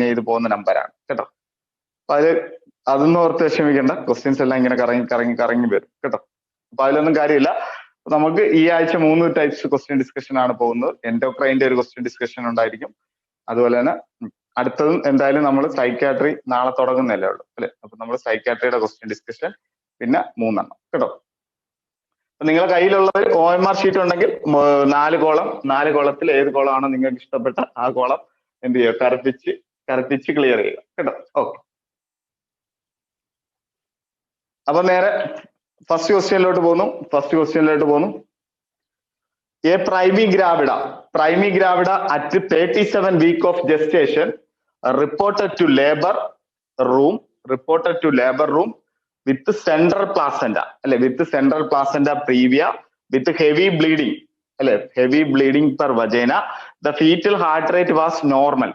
ചെയ്ത് പോകുന്ന നമ്പറാണ് കേട്ടോ. അപ്പൊ അതൊന്നും ഓർത്ത് വിഷമിക്കേണ്ട, ക്വസ്റ്റ്യൻസ് എല്ലാം ഇങ്ങനെ കറങ്ങി വരും കേട്ടോ. അപ്പൊ അതിലൊന്നും കാര്യമില്ല. നമുക്ക് ഈ ആഴ്ച 3 ടൈപ്സ് ക്വസ്റ്റ്യൻ ഡിസ്കഷൻ ആണ് പോകുന്നത്. എൻഡോക്രൈന്റെ ഒരു ക്വസ്റ്റ്യൻ ഡിസ്കഷൻ ഉണ്ടായിരിക്കും. അതുപോലെ തന്നെ അടുത്തതും എന്തായാലും നമ്മൾ സൈക്കാട്രി നാളെ തുടങ്ങുന്നല്ലേ ഉള്ളൂ അല്ലെ. അപ്പൊ നമ്മൾ സൈക്കാട്രിയുടെ ക്വസ്റ്റ്യൻ ഡിസ്കഷൻ പിന്നെ 3 കേട്ടോ. അപ്പൊ നിങ്ങളുടെ കയ്യിലുള്ളത് OMR ഷീറ്റ് ഉണ്ടെങ്കിൽ 4 കോളം, 4 കോളത്തിൽ ഏത് കോളം ആണോ നിങ്ങൾക്ക് ഇഷ്ടപ്പെട്ട ആ കോളം എന്ത് ചെയ്യുക, കറുപ്പിച്ച് ക്ലിയർ ചെയ്യുക കേട്ടോ. ഓക്കെ, അപ്പൊ നേരെ ഫസ്റ്റ് ക്വസ്റ്റ്യനിലോട്ട് പോകുന്നു. A primigravida at 37 week of gestation reported to labor room with central placenta അല്ലെ, with central placenta previa with heavy bleeding per vagina. The fetal heart rate was normal.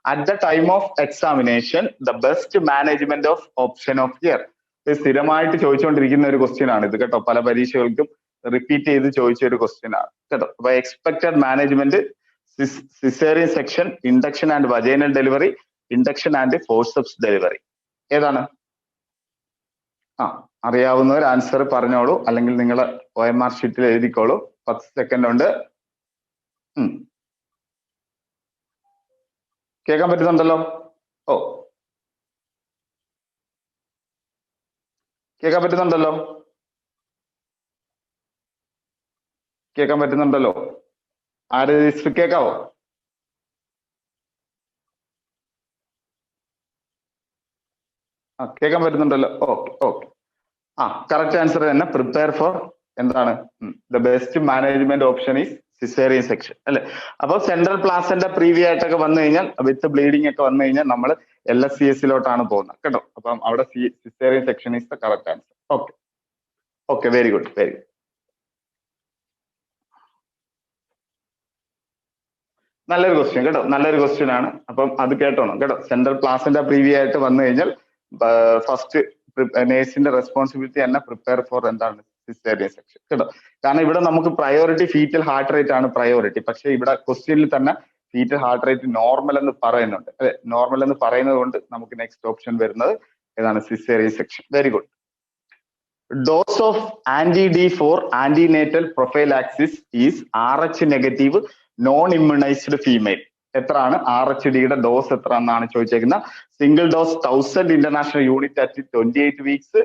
At the time of examination, the best management of option of care. സ്ഥിരമായിട്ട് ചോദിച്ചുകൊണ്ടിരിക്കുന്ന ഒരു question ആണ് ഇത് കേട്ടോ. പല പരീക്ഷകൾക്കും repeat ചെയ്ത് ചോദിച്ച ഒരു ക്വസ്റ്റ്യൻ ആണ് കേട്ടോ. അപ്പൊ expected management caesarean section, induction and vaginal delivery, induction and forceps delivery, ഏതാണ്? അറിയാവുന്നവർ ആൻസർ പറഞ്ഞോളൂ, അല്ലെങ്കിൽ നിങ്ങൾ OMR ഷീറ്റിൽ എഴുതിക്കോളൂ. 10 സെക്കൻഡ് ഉണ്ട്. കേൾക്കാൻ പറ്റുന്നുണ്ടല്ലോ? കേൾക്കാൻ പറ്റുന്നുണ്ടല്ലോ? ആര് കേൾക്കാവോ? കേൾക്കാൻ പറ്റുന്നുണ്ടല്ലോ? ഓക്കെ. കറക്റ്റ് ആൻസർ തന്നെ. പ്രിപ്പയർ ഫോർ എന്താണ്? The best management option is caesarean section അല്ലെ. അപ്പൊ സെൻട്രൽ പ്ലാസന്റ പ്രീവി ആയിട്ടൊക്കെ വന്നു കഴിഞ്ഞാൽ, വിത്ത് ബ്ലീഡിംഗ് ഒക്കെ വന്നു കഴിഞ്ഞാൽ നമ്മൾ LSCS പോകുന്നത് കേട്ടോ. അപ്പം അവിടെ caesarean section is the correct answer. Okay, very good. നല്ലൊരു ക്വസ്റ്റ്യൻ കേട്ടോ, നല്ലൊരു ക്വസ്റ്റ്യൻ ആണ്. അപ്പം അത് കേട്ടോണം കേട്ടോ. സെൻട്രൽ പ്ലാസന്റ പ്രീവി ആയിട്ട് വന്നു കഴിഞ്ഞാൽ ഫസ്റ്റ് നേഴ്സിന്റെ റെസ്പോൺസിബിലിറ്റി തന്നെ പ്രിപ്പയർ ഫോർ എന്താണ്? സിസേറിയൻ സെക്ഷൻ കേട്ടോ. കാരണം ഇവിടെ നമുക്ക് പ്രയോറിറ്റി ഫീറ്റൽ ഹാർട്ട് റേറ്റ് ആണ് പ്രയോറിറ്റി. പക്ഷെ ഇവിടെ ക്വസ്റ്റ്യനിൽ തന്നെ ഫീറ്റൽ ഹാർട്ട് റേറ്റ് നോർമൽ എന്ന് പറയുന്നുണ്ട് അല്ലെ. നോർമൽ എന്ന് പറയുന്നത് കൊണ്ട് നമുക്ക് നെക്സ്റ്റ് ഓപ്ഷൻ വരുന്നത് ഏതാണ്? Caesarean section. Very good. Dose of anti-D4 antenatal prophylaxis is RH negative non immunised female. എത്രയാണ് RHDയുടെ ഡോസ് എത്ര എന്നാണ് ചോദിച്ചേക്കുന്നത്. Single dose 1000 international unit at 28 weeks,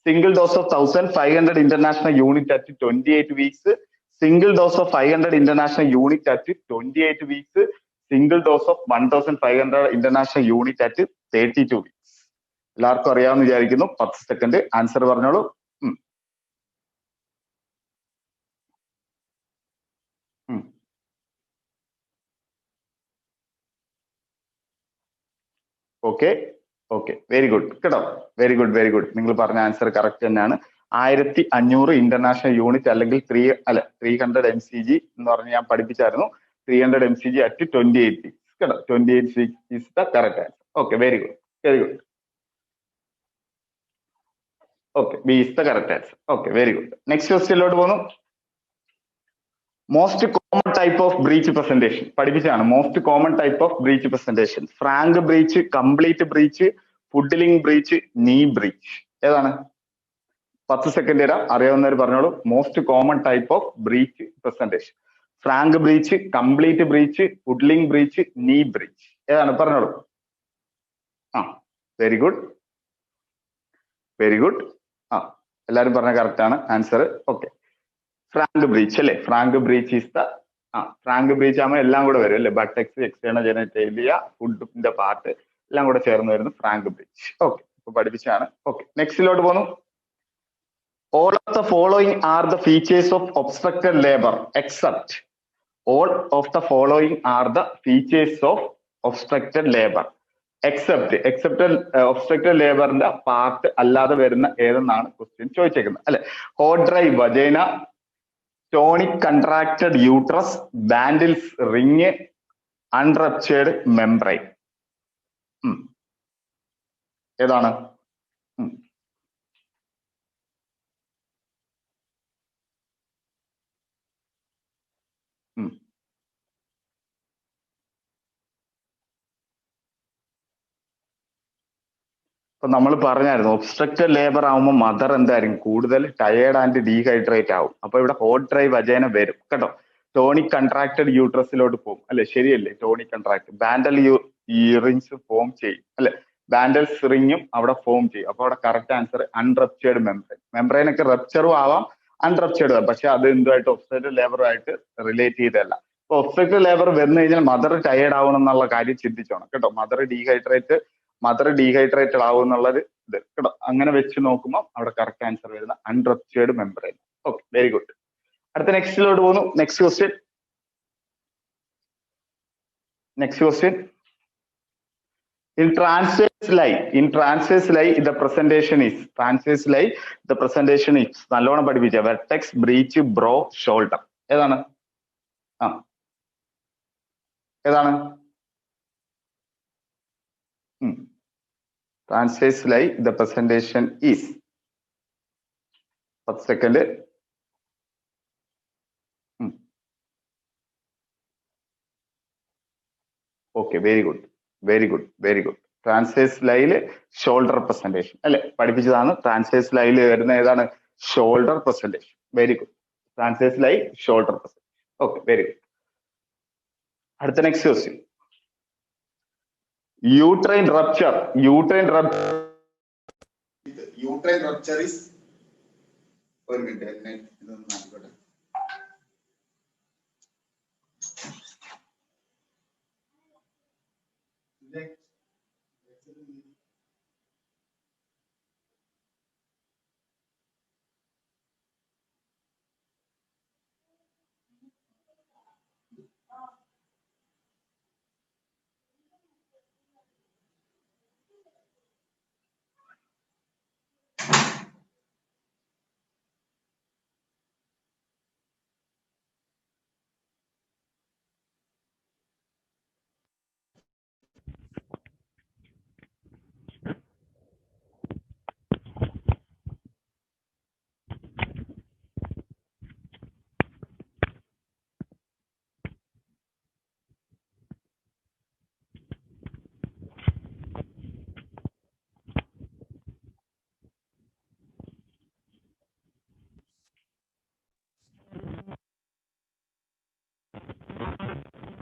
single dose of 1500 international unit at 28 weeks, single dose of 500 international unit at 28 weeks, single dose of 1500 international unit at 32 weeks. എല്ലാവർക്കും അറിയാമെന്ന് വിചാരിക്കുന്നു. 10 second answer പറഞ്ഞോളൂ. Okay, very good കേട്ടോ. Very good. നിങ്ങൾ പറഞ്ഞ answer correct തന്നെയാണ്. 1500 international unit അല്ലെങ്കിൽ 300 mcg എന്ന് പറഞ്ഞ് ഞാൻ പഠിപ്പിച്ചായിരുന്നു. 300 mcg അറ്റ് 28 വീക്സ് കേട്ടോ. 28 weeks is the correct answer. Okay, very good. Okay, B is the correct answer. Okay, very good. Next ക്വസ്റ്റ്യനിലോട്ട് പോകുന്നു. Most common type of breech presentation പഠിപ്പിച്ചാണ്. Most common type of breech presentation: frank breech, complete breech, footling breech, knee breech. ഏതാണ്? 10 second തരാം, അറിയാവുന്നവർ പറഞ്ഞോളൂ. Most common type of breech presentation: frank breech, complete breech, footling breech, knee breech. ഏതാണ്? പറഞ്ഞോളൂ. Very good. എല്ലാരും പറഞ്ഞ correct ആണ് answer. Okay, frank breech അല്ലെ. Frank breech is the frank breech ആകുമ്പോൾ എല്ലാം കൂടെ വരും അല്ലെ. ബട്ടക്സ്, എക്സ്റ്റേണൽ ജെനിറ്റേലിയ, ഫുഡിന്റെ പാർട്ട് എല്ലാം കൂടെ ചേർന്ന് വരുന്നു ഫ്രാങ്ക് ബ്രീച്ച്. ഓക്കെ, ഇപ്പൊ പഠിപ്പിച്ചാണ്. ഓക്കെ, നെക്സ്റ്റിലോട്ട് പോകുന്നു. All of the following are the features of obstructed labor except. All of the following are the features of obstructed labor except. obstructed laborന്റെ part അല്ലാതെ വരുന്ന ഏതെന്നാണ് ക്വസ്റ്റ്യൻ ചോദിച്ചേക്കുന്നത് അല്ലെ. Hot dry vagina, tonic contracted uterus, Bandl's ring, unruptured membrane. ഏതാണ്? ഇപ്പൊ നമ്മൾ പറഞ്ഞായിരുന്നു ഒബ്സ്ട്രക്റ്റഡ് ലേബർ ആവുമ്പോൾ മദർ എന്തായിരിക്കും കൂടുതൽ ടയേർഡ് ആൻഡ് ഡീഹൈഡ്രേറ്റ് ആവും. അപ്പൊ ഇവിടെ ഹോട്ട് ഡ്രൈ വജേന വരും കേട്ടോ. ടോണിക് കൺട്രാക്റ്റഡ് യൂട്രസിലോട്ട് പോകും അല്ലെ, ശരിയല്ലേ? ടോണിക് കൺട്രാക്ട് ബാൻഡൽ റിങ്സ് ഫോം ചെയ്യും അല്ലെ, ബാൻഡൽ റിങ്ങും അവിടെ ഫോം ചെയ്യും. അപ്പൊ അവിടെ കറക്റ്റ് ആൻസർ അൺറപ്ചേർഡ് മെംബ്രെയിൻ. മെംബ്രെയിൻ ഒക്കെ റപ്ചറും ആവാം അൺറപ്ചേർഡ് ആവാം, പക്ഷെ അത് എന്തുമായിട്ട് ഒബ്സ്ട്രക്റ്റഡ് ലേബറുമായിട്ട് റിലേറ്റ് ചെയ്തല്ല. അപ്പൊ ഒബ്സ്ട്രക്റ്റഡ് ലേബർ വന്നു കഴിഞ്ഞാൽ മദർ ടയേർഡ് ആവണം എന്നുള്ള കാര്യം ചിന്തിച്ചോണം കേട്ടോ. മദർ ഡീഹൈഡ്രേറ്റഡ് ആവും എന്നുള്ളത് ഇത് കേട്ടോ. അങ്ങനെ വെച്ച് നോക്കുമ്പോൾ അവിടെ കറക്റ്റ് ആൻസർ വരുന്ന അൺറപ്ചേർഡ് മെംബ്രെയിൻ. Okay, very good. അടുത്ത നെക്സ്റ്റിലോട്ട് പോകുന്നു. Next question. In transverse lie the presentation is നല്ലോണം പഠിപ്പിച്ച വെർട്ടെക്സ്, ബ്രീച്ച്, ബ്രോ, ഷോൾഡർ. ഏതാണ്? ഏതാണ്? Transverse lie the presentation is 10 second. Okay, very good. Transverse lie shoulder presentation അല്ലെ, പഠിപ്പിച്ചതാണ്. Transverse lie വരുന്ന ഏതാണ്? Shoulder presentation. Very good. Transverse lie shoulder presentation. Okay, very good. അടുത്ത next question. Uterine rupture is ഒരു minute ഇതൊന്നും ആയിക്കോട്ടെ.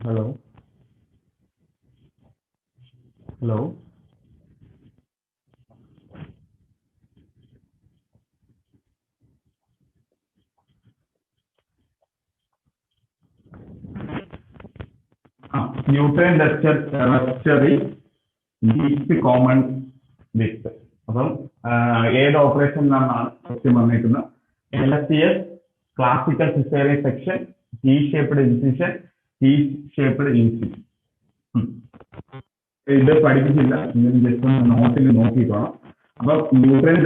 Hello. Uterine rupture least common with. അപ്പം ഏത് ഓപ്പറേഷനിലാണ് ക്വസ്റ്റ്യൻ വന്നിരിക്കുന്നത്? LSCS, classical caesarean section, T shaped incision, T shaped incision. ഇത് പഠിപ്പിച്ചില്ല, ജസ്റ്റ് ഒന്ന് നോട്ടിൽ നോക്കിക്കോണം. അപ്പൊ ന്യൂട്രൈൻ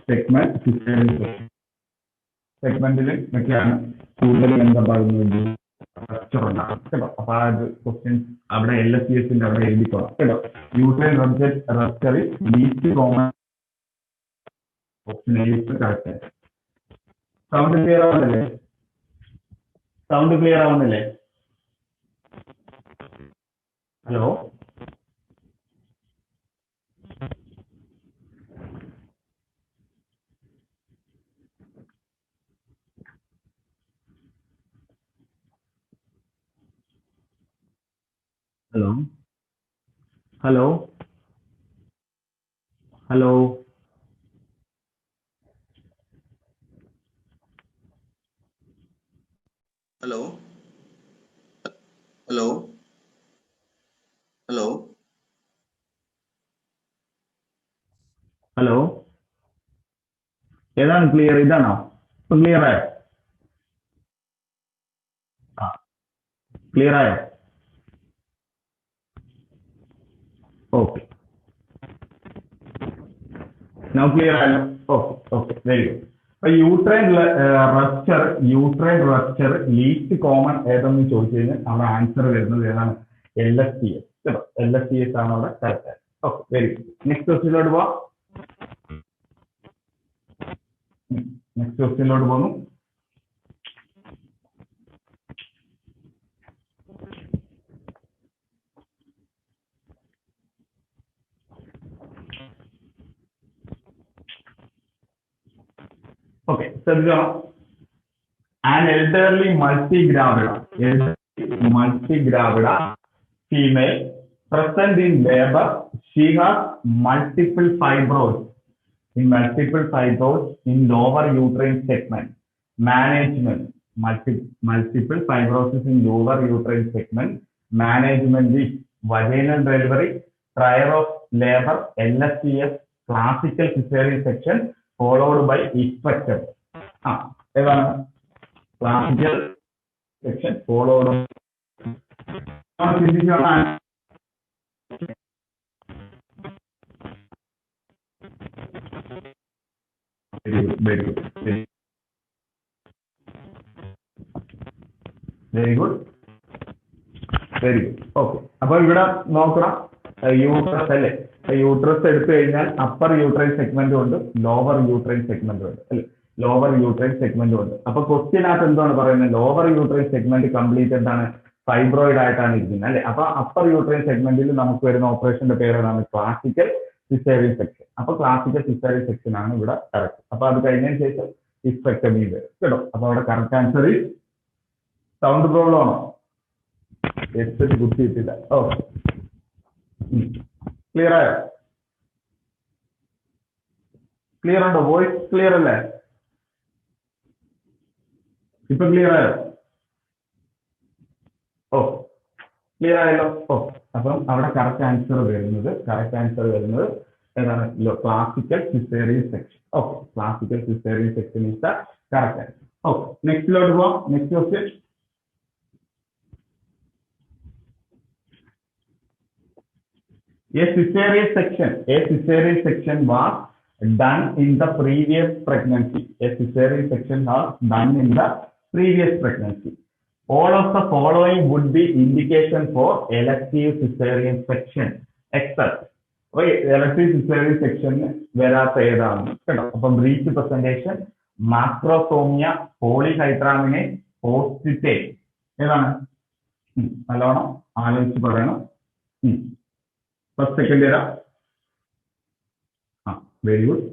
സെഗ്മെന്റ് സിസേറിയൻ സെക്ഷൻ സെഗ്മെന്റിൽ ഒക്കെയാണ് കൂടുതൽ എന്താ പറയുന്നത് റപ്ചർ ഉണ്ടാകും കേട്ടോ. അപ്പൊ ആ ക്വസ്റ്റ്യൻ അവിടെ LSCS അവിടെ എഴുതിക്കോളാം കേട്ടോ. Uterine rupture least common option correct. Sound clear ആവുന്നില്ലേ? ഹലോ. ഹലോ. ഏതാണ് ക്ലിയർ? ഇതാണോ? ഇപ്പൊ ക്ലിയർ ആയോ? ക്ലിയർ ആയോ? ഓക്കെ, നൗ ക്ലിയർ ആയല്ലോ. Okay, very good. അപ്പൊ യൂട്രൈൻ റപ്ചർ ലീസ്റ്റ് കോമൺ ഏതെന്ന് ചോദിച്ചു കഴിഞ്ഞാൽ അവിടെ ആൻസർ വരുന്നത് ഏതാണ്? LSCS. LSCS ആണ് അവിടെ correct. Okay, very good. Next ക്വസ്റ്റ്യനിലോട്ട് പോകുന്നു. ശ്രദ്ധിച്ചോണം. An elderly multigravida female present in labor. She has multiple fibroids in lower uterine segment. Management, multiple fibrosis in lower uterine segment. Management is vaginal delivery, trial of labor, LSCS, classical cesarean section followed by hysterectomy. Classical section followed by very good. Okay. അപ്പോൾ ഇവിടെ നോക്കണം, uterus അല്ലേ, uterus എടുത്തു കഴിഞ്ഞാൽ upper uterine സെഗ്മെന്റും ഉണ്ട്, lower uterine സെഗ്മെന്റും ഉണ്ട് അല്ലെ, lower uterine സെഗ്മെന്റും ഉണ്ട്. അപ്പൊ ക്വസ്റ്റ്യനകത്ത് എന്താണ് പറയുന്നത്, ലോവർ യൂട്രൈൻ സെഗ്മെന്റ് കംപ്ലീറ്റ് എന്താണ്, ഫൈബ്രോയിഡ് ആയിട്ടാണ് ഇരിക്കുന്നത് അല്ലെ. അപ്പൊ അപ്പർ യൂട്രൈൻ സെഗ്മെന്റിൽ നമുക്ക് വരുന്ന ഓപ്പറേഷന്റെ പേരാണ് ക്ലാസിക്കൽ സിസേറിയൻ സെക്ഷൻ. അപ്പൊ ക്ലാസിക്കൽ സിസേറിയൻ സെക്ഷൻ ആണ് ഇവിടെ കറക്റ്റ്. അപ്പൊ അത് കഴിഞ്ഞതിന് ശേഷം ഹിസ്റ്റെക്ടമി വരും കേട്ടോ. അപ്പൊ അവിടെ കറക്റ്റ് ആൻസർ സൗണ്ട് പ്രോബ്ലം ആണോ, കുത്തിയിട്ടില്ല. ഓക്കെ, ക്ലിയർ ആയോ? ക്ലിയർ ഉണ്ടോ? വോയിസ് ക്ലിയർ അല്ലേ? ഇപ്പൊ ക്ലിയർ ആയോ? ഓ, ക്ലിയർ ആയല്ലോ. ഓ, അപ്പം അവിടെ കറക്റ്റ് ആൻസർ വരുന്നത് ഏതാണ്, classical caesarean section. Okay, classical caesarean section is the correct answer. Okay, നെക്സ്റ്റിലോട്ട് പോവാം. Next question. A cesarean section was done in the previous pregnancy. A cesarean section was done in the previous pregnancy. All of the following would be indication for elective cesarean section except elective cesarean section വരാത്ത ഏതാണ് കേട്ടോ. അപ്പം breach presentation, മാക്രോസോമിയ, പോളിഹൈഡ്രാമിനെ, പോസ്റ്റിറ്റേ ഏതാണ്? നല്ലോണം ആലോചിച്ച് പറയണം. First second year. Very good.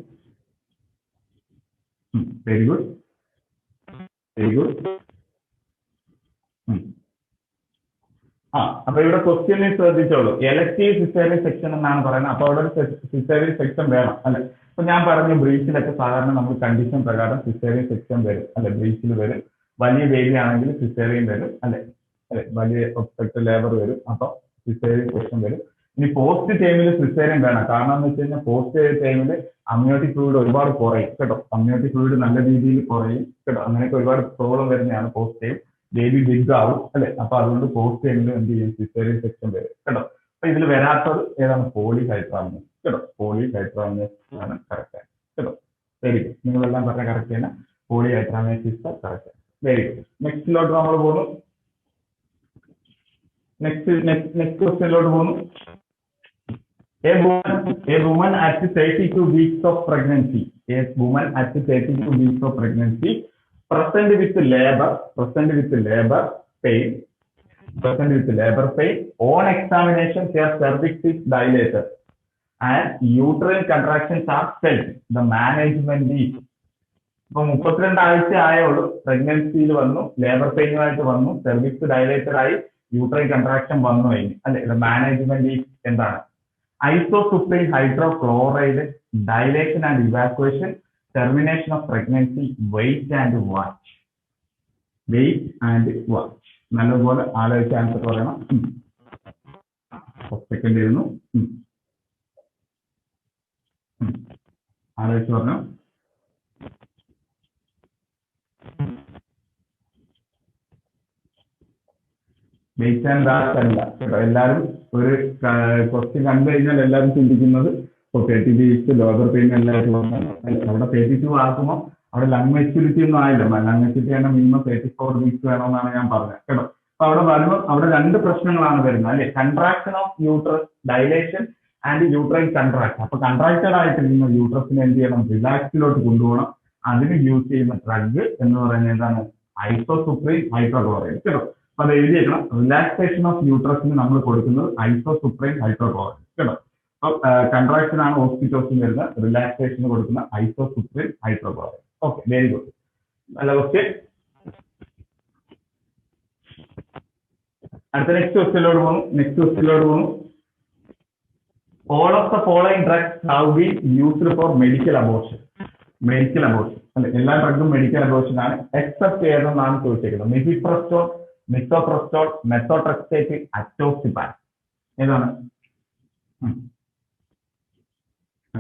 അപ്പൊ ഇവിടെ ക്വസ്റ്റ്യനിൽ ശ്രദ്ധിച്ചോളൂ, എലക്ടീവ് സിസേറിയൻ സെക്ഷൻ എന്നാണ് പറയുന്നത്. അപ്പൊ അവിടെ ഒരു സിസേറിയൻ സെക്ഷൻ വേണം അല്ലെ. അപ്പൊ ഞാൻ പറഞ്ഞു ബ്രീച്ചിലൊക്കെ സാധാരണ നമ്മൾ കണ്ടീഷൻ പ്രകാരം സിസേറിയൻ സെക്ഷൻ വരും അല്ലെ, ബ്രീച്ചിൽ വരും. വലിയ ബേബി ആണെങ്കിൽ സിസേറിയൻ വരും അല്ലെ, വലിയ ഒബ്സ്ട്രക്റ്റീവ് ലേബർ വരും, അപ്പൊ സിസേറിയൻ സെക്ഷൻ വരും. ഇനി പോസ്റ്റ് ടൈമിൽ സിസേറിയൻ വേണം. കാരണം എന്ന് വെച്ച് കഴിഞ്ഞാൽ പോസ്റ്റ് ടൈമിൽ അമ്നിയോട്ടിക് ഫ്ലൂയിഡ് ഒരുപാട് കുറയും കേട്ടോ. അമ്നിയോട്ടിക് ഫ്ലൂയിഡ് നല്ല രീതിയിൽ കുറയും കേട്ടോ. അങ്ങനെയൊക്കെ ഒരുപാട് പ്രോബ്ലം വരുന്നതാണ് പോസ്റ്റ് ടൈം. ബേബി ബിഗ് ആവും അല്ലെ. അപ്പൊ അതുകൊണ്ട് പോസ്റ്റ് ടൈമിൽ എന്ത് ചെയ്യും, സിസേറിയൻ സെക്ഷൻ വരും കേട്ടോ. അപ്പൊ ഇതിൽ വരാത്തത് ഏതാണ്, പോളിഹൈഡ്രാമിനസ് കേട്ടോ. പോളിഹൈഡ്രാമിനസ് ആണ് കറക്റ്റ് കേട്ടോ. വെരി ഗുഡ്, നിങ്ങളെല്ലാം പറഞ്ഞ കറക്റ്റ് തന്നെ. Polyhydramnios is the correct. Very good. നെക്സ്റ്റിലോട്ട് നമ്മൾ പോകുന്നു. നെക്സ്റ്റ് ക്വസ്റ്റ്യനിലോട്ട് പോകുന്നു. A woman at 32 weeks of pregnancy. Present with labor pain. On examination, her cervix is dilated and uterine contractions are felt. The management is. ഇപ്പൊ 32 ആഴ്ച ആയുള്ളൂ, പ്രഗ്നൻസിയിൽ വന്നു, labour പെയിനുമായിട്ട് വന്നു, സെർവിക്സ് ഡയലേറ്റഡ് ആയി, യൂട്രൈൻ കൺട്രാക്ഷൻ വന്നു കഴിഞ്ഞു അല്ലെ. മാനേജ്മെന്റ് ഈസ് എന്താണ്? Isosuprene hydrochloride, dilation and evacuation, termination of pregnancy, wait and watch. നല്ലപോലെ ആലോചിച്ച് ആൻസർ പറയണം. സെക്കൻഡ് ഇരുന്നു ആലോചിച്ച് പറഞ്ഞു. വെയിറ്റ് ആൻഡ് വാച്ച് അല്ല കേട്ടോ. എല്ലാവരും ഒരു ക്വസ്റ്റ്യൻ കണ്ടു കഴിഞ്ഞാൽ എല്ലാവരും ചിന്തിക്കുന്നത് ഇപ്പോൾ 32 വീക്സ് ലോവർ പെയിൻ എല്ലാവരും വന്നാൽ അവിടെ 32 ആക്കുമ്പോൾ അവിടെ ലങ് മെച്യൂരിറ്റി ഒന്നും ആയില്ല. ലങ് മെച്യൂരിറ്റി ആണ് മിനിമം 34 വീക്സ് വേണമെന്നാണ് ഞാൻ പറഞ്ഞത് കേട്ടോ. അപ്പൊ അവിടെ വരുമ്പോൾ അവിടെ രണ്ട് പ്രശ്നങ്ങളാണ് വരുന്നത് അല്ലെ. Contraction of uterus, dilation and uterine contraction. അപ്പൊ കൺട്രാക്റ്റഡ് ആയിട്ടിരിക്കുന്ന യൂട്രസിനെ എന്ത് ചെയ്യണം, റിലാക്സിലോട്ട് കൊണ്ടുപോകണം. അതിന് യൂസ് ചെയ്യുന്ന ഡ്രഗ് എന്ന് പറയുന്നത് എന്താണ്, ഐസോസുപ്രീൻ ഹൈഡ്രോക്ലോറൈഡ് കേട്ടോ. അപ്പൊ അത് എഴുതിയേക്കണം. റിലാക്സേഷൻ ഓഫ് യൂട്രസിന് നമ്മൾ കൊടുക്കുന്നത് ഐസോസുപ്രീൻ ഹൈഡ്രോക്ലോറൈഡ് കേട്ടോ. അപ്പൊ കൺട്രാക്ഷൻ ആണ് ഓക്സിറ്റോസിൻ വരുന്നത്, റിലാക്സേഷന് കൊടുക്കുന്ന ഐസോസുപ്രീൻ ഹൈഡ്രോക്ലോറൈഡ്. Okay, very good. നല്ല ക്വസ്റ്റ്യൻ. അടുത്ത നെക്സ്റ്റ് ക്വസ്റ്റ്യനിലോട് പോകുന്നു. All of the following drugs have been used for medical abortion. അല്ലെ, എല്ലാ ഡ്രഗും മെഡിക്കൽ അബോർഷൻ ആണ്. എക്സെപ്റ്റ് ഏതെന്നാണ് ചോദിച്ചിരിക്കുന്നത്. Mifepristone, misoprostol, methotrexate, atosiban. ഏതാണ്?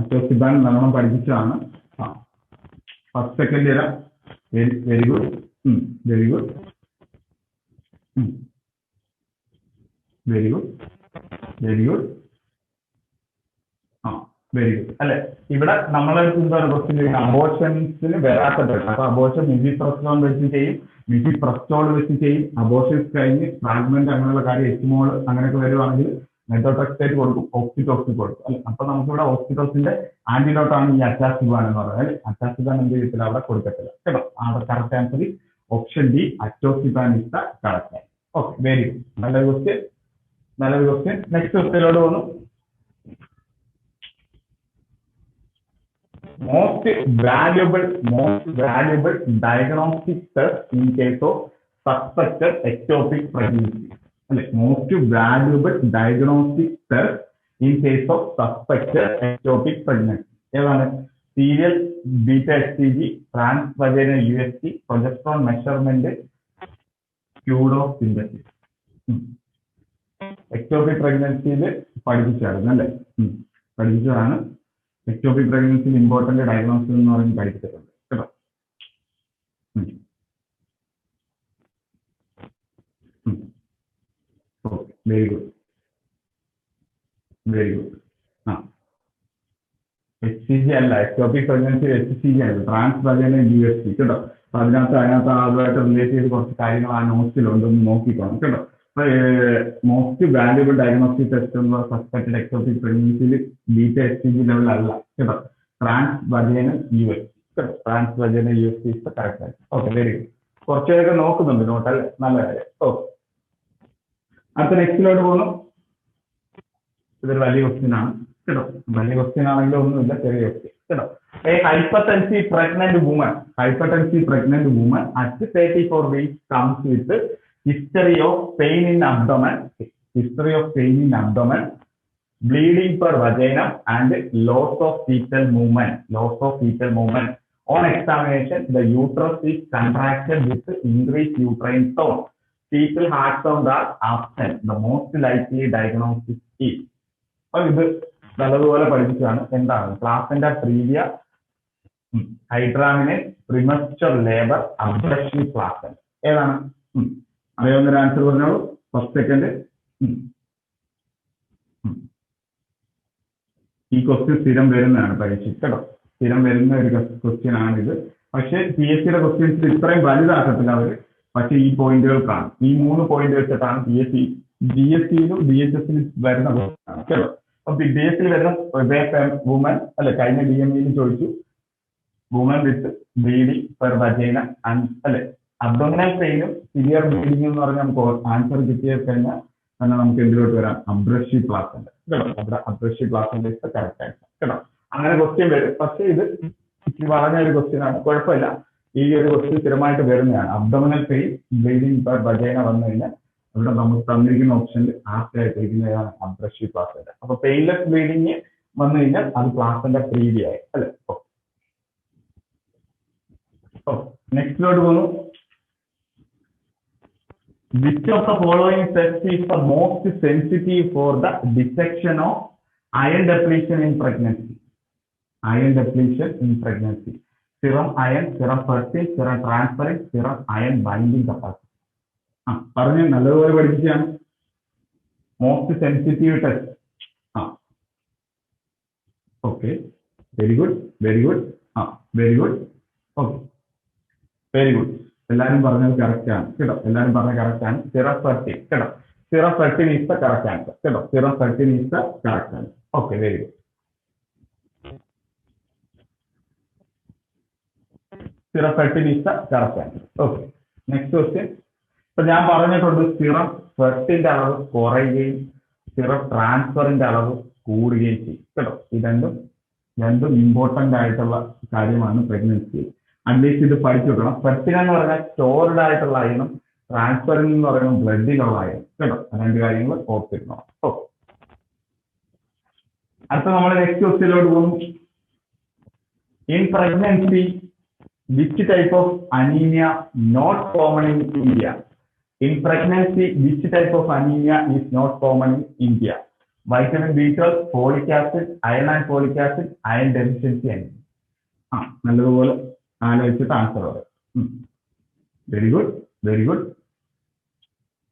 അറ്റോസിപാൻ നല്ലോണം പഠിപ്പിച്ചതാണ്. First second year. Very good. Very good. Very good. Very good. Very good. അല്ലെ, ഇവിടെ നമ്മളെ എന്താണ് ക്വസ്റ്റ്യൻ ചെയ്യുന്നത്? അബോർഷൻസിന് വരാത്ത ഡ്രഗ്. അപ്പൊ അബോർഷൻ മിഫിപ്രസ്റ്റോൾ വെച്ച് ചെയ്യും, മിഫിപ്രസ്റ്റോൾ വെച്ച് ചെയ്യും. അബോർഷൻസ് കഴിഞ്ഞ് ഫ്രാഗ്മെന്റ് അങ്ങനെയുള്ള കാര്യം, എസ്മോൾ അങ്ങനെയൊക്കെ വരുവാണെങ്കിൽ മെത്തോട്രെക്സേറ്റ് കൊടുക്കും, ഓക്സിറ്റോക്സിൻ കൊടുക്കും. അല്ലെ, അപ്പൊ നമുക്കിവിടെ ഓക്സിറ്റോക്സിന്റെ ആന്റിഡോട്ടാണ് ഈ അറ്റാസിബാൻ എന്ന് പറയുന്നത്. അല്ലെ, അറ്റാസിബാൻ എന്ത് ചെയ്യത്തില്ല, അവിടെ കൊടുക്കത്തില്ല കേട്ടോ. അവിടെ correct answer option D, atosiban is the correct answer. Okay, very good. നല്ലൊരു ക്വസ്റ്റ്യൻ. നെക്സ്റ്റ് ക്വസ്റ്റ്യനിലോട്ട് പോകുന്നു. Most valuable diagnostic test in case of suspected ectopic pregnancy. Most valuable diagnostic test in case of suspected ectopic pregnancy. ഏതാണ്? serial beta HCG, transvaginal USG, progesterone measurement, pseudosynthesis. ectopic pregnancy പഠിപ്പിച്ചാണ്. Ectopic പ്രഗ്നൻസിയിൽ important diagnosis എന്ന് പറഞ്ഞ് പഠിപ്പിച്ചിട്ടുണ്ട് കേട്ടോ. Okay, very good. HCG അല്ല, ectopic pregnancy HCG ആണ്, transvaginal USG കേട്ടോ. അപ്പൊ അതിനകത്ത് അതുമായിട്ട് റിലേറ്റ് ചെയ്ത് കുറച്ച് കാര്യങ്ങൾ ആ നോട്ട്സിലുണ്ട്, ഒന്ന് നോക്കിക്കോണം കേട്ടോ. മോസ്റ്റ് വാല്യുബിൾ ഡയഗ്നോസ്റ്റിക് ടെസ്റ്റ് എന്ന് പറയുന്ന സസ്പെക്റ്റഡ് എക്ടോപിക് പ്രഗ്നൻസിയിൽ ബീറ്റ HCG ലെവൽ അല്ല കേട്ടോ, ട്രാൻസ്വാജിനൽ USG കേട്ടോ. Transvaginal USG is the correct answer. Okay, very good. കുറച്ചൊക്കെ നോക്കുന്നുണ്ട് നോട്ടൽ, നല്ല കാര്യം. ഓക്കെ, അടുത്ത നെക്സ്റ്റിലോട്ട് പോകുന്നു. ഇതൊരു വലിയ ക്വസ്റ്റ്യൻ ആണ് കേട്ടോ. വലിയ ക്വസ്റ്റ്യൻ ആണെങ്കിലും ഒന്നുമില്ല, ചെറിയ ക്വസ്റ്റ്യൻ കേട്ടോ. hypertensive pregnant woman at 34 weeks comes with history of pain in abdomen, bleeding per vagina and loss of fetal movement. On examination, the uterus is contracted with increased uterine tone. Fetal heart sound are absent. The most likely diagnosis is. അപ്പോൾ ഇത് നല്ലതുപോലെ പഠിപ്പിച്ചതാണ്. എന്താണ്? Placenta previa, hydramnios, premature labour, abruption placenta. ഏതാണ്? അറിയാവുന്നൊരു answer പറഞ്ഞോളൂ. First second. ഈ question സ്ഥിരം വരുന്നതാണ് പരീക്ഷ കേട്ടോ. സ്ഥിരം വരുന്ന ഒരു ക്വസ്റ്റ്യൻ ആണിത്. പക്ഷെ PSCയുടെ ക്വസ്റ്റ്യൻസിൽ ഇത്രയും വലുതാക്കത്തില്ല അവര്. പക്ഷെ ഈ പോയിന്റുകൾ കാണും. ഈ 3 പോയിന്റ് വെച്ചിട്ടാണ് PSC GSTയിലും DHSലും വരുന്ന ക്വസ്റ്റ്യൻ ആണ് കേട്ടോ. അപ്പൊ DSCയിൽ വരുന്ന വുമൻ അല്ലെ, കഴിഞ്ഞ DMEയിലും ചോദിച്ചു, വുമൻ വിത്ത് ബ്ലീഡിംഗ് പെർ വജൈന അല്ലെ, അബ്ഡോമിനൽ പെയിനും സിവിയർ ബ്ലീഡിംഗ് എന്ന് പറഞ്ഞാൽ നമുക്ക് ആൻസർ കിട്ടിയ കഴിഞ്ഞാൽ തന്നെ നമുക്ക് എന്തിലോട്ട് വരാം? അബ്രഷി പ്ലാസന്റ കേട്ടോ. അവിടെ abruptio placenta is the correct answer കേട്ടോ. അങ്ങനെ ക്വസ്റ്റ്യൻ വരും. പക്ഷേ ഇത് പറഞ്ഞ ഒരു ക്വസ്റ്റ്യൻ ആണ്, കുഴപ്പമില്ല. ഈ ഒരു ക്വസ്റ്റ്യൻ സ്ഥിരമായിട്ട് വരുന്നതാണ്. Abdominal pain, bleeding per vagina വന്നു കഴിഞ്ഞാൽ ഇവിടെ നമുക്ക് തന്നിരിക്കുന്ന ഓപ്ഷനിൽ ആപ്റ്റ് ആയിട്ടിരിക്കുന്നതാണ് അബ്രഷി പ്ലാസന്റ. അപ്പൊ പെയിൻലെസ് ബ്ലീഡിങ് വന്നു കഴിഞ്ഞാൽ അത് പ്ലാസന്റ പ്രീവിയ ആയി അല്ലെ. നെക്സ്റ്റിലോട്ട് പോകുന്നു. Which of the following tests is the most sensitive for the detection of iron depletion in pregnancy? Serum iron, serum ferritin, serum transferrin, serum iron binding capacity. പറഞ്ഞു, നല്ലതുപോലെ പഠിപ്പിച്ചാണ്. Most sensitive test. Okay, very good. Okay, very good. എല്ലാരും പറഞ്ഞത് correct ആണ് കേട്ടോ. Serum ferritin കേട്ടോ. Serum ferritin is the correct answer കേട്ടോ. Okay, very good. Serum ferritin is the correct answer. Okay, next question. ഇപ്പൊ ഞാൻ പറഞ്ഞിട്ടുണ്ട് സിറം ഫെർട്ടിന്റെ അളവ് കുറയുകയും സിറം ട്രാൻസ്ഫറിന്റെ അളവ് കൂടുകയും ചെയ്യും കേട്ടോ. ഈ രണ്ടും ഇമ്പോർട്ടന്റ് ആയിട്ടുള്ള കാര്യമാണ് പ്രഗ്നൻസി. അറ്റ്ലീസ്റ്റ് ഇത് പഠിച്ചു വെക്കണം. ഫെർട്ടിൻ എന്ന് പറഞ്ഞാൽ സ്റ്റോർഡ് ആയിട്ടുള്ള അയണും ട്രാൻസ്ഫറിംഗ് എന്ന് പറയുമ്പോൾ ബ്ലഡിലുള്ള അയൺ കേട്ടോ. രണ്ട് കാര്യങ്ങൾ ഓർത്തിരുന്നോ. അടുത്ത നമ്മൾ നെക്സ്റ്റ് ക്വസ്റ്റ്യനിലോട്ട് പോകും. In pregnancy which type of anaemia not common in India? In pregnancy, which type of anemia is not common in India? Vitamin B12, folic acid, iron and folic acid, iron deficiency anemia. നല്ലതുപോലെ ആലോചിച്ചിട്ട് answer പറയാം. Very good, very good,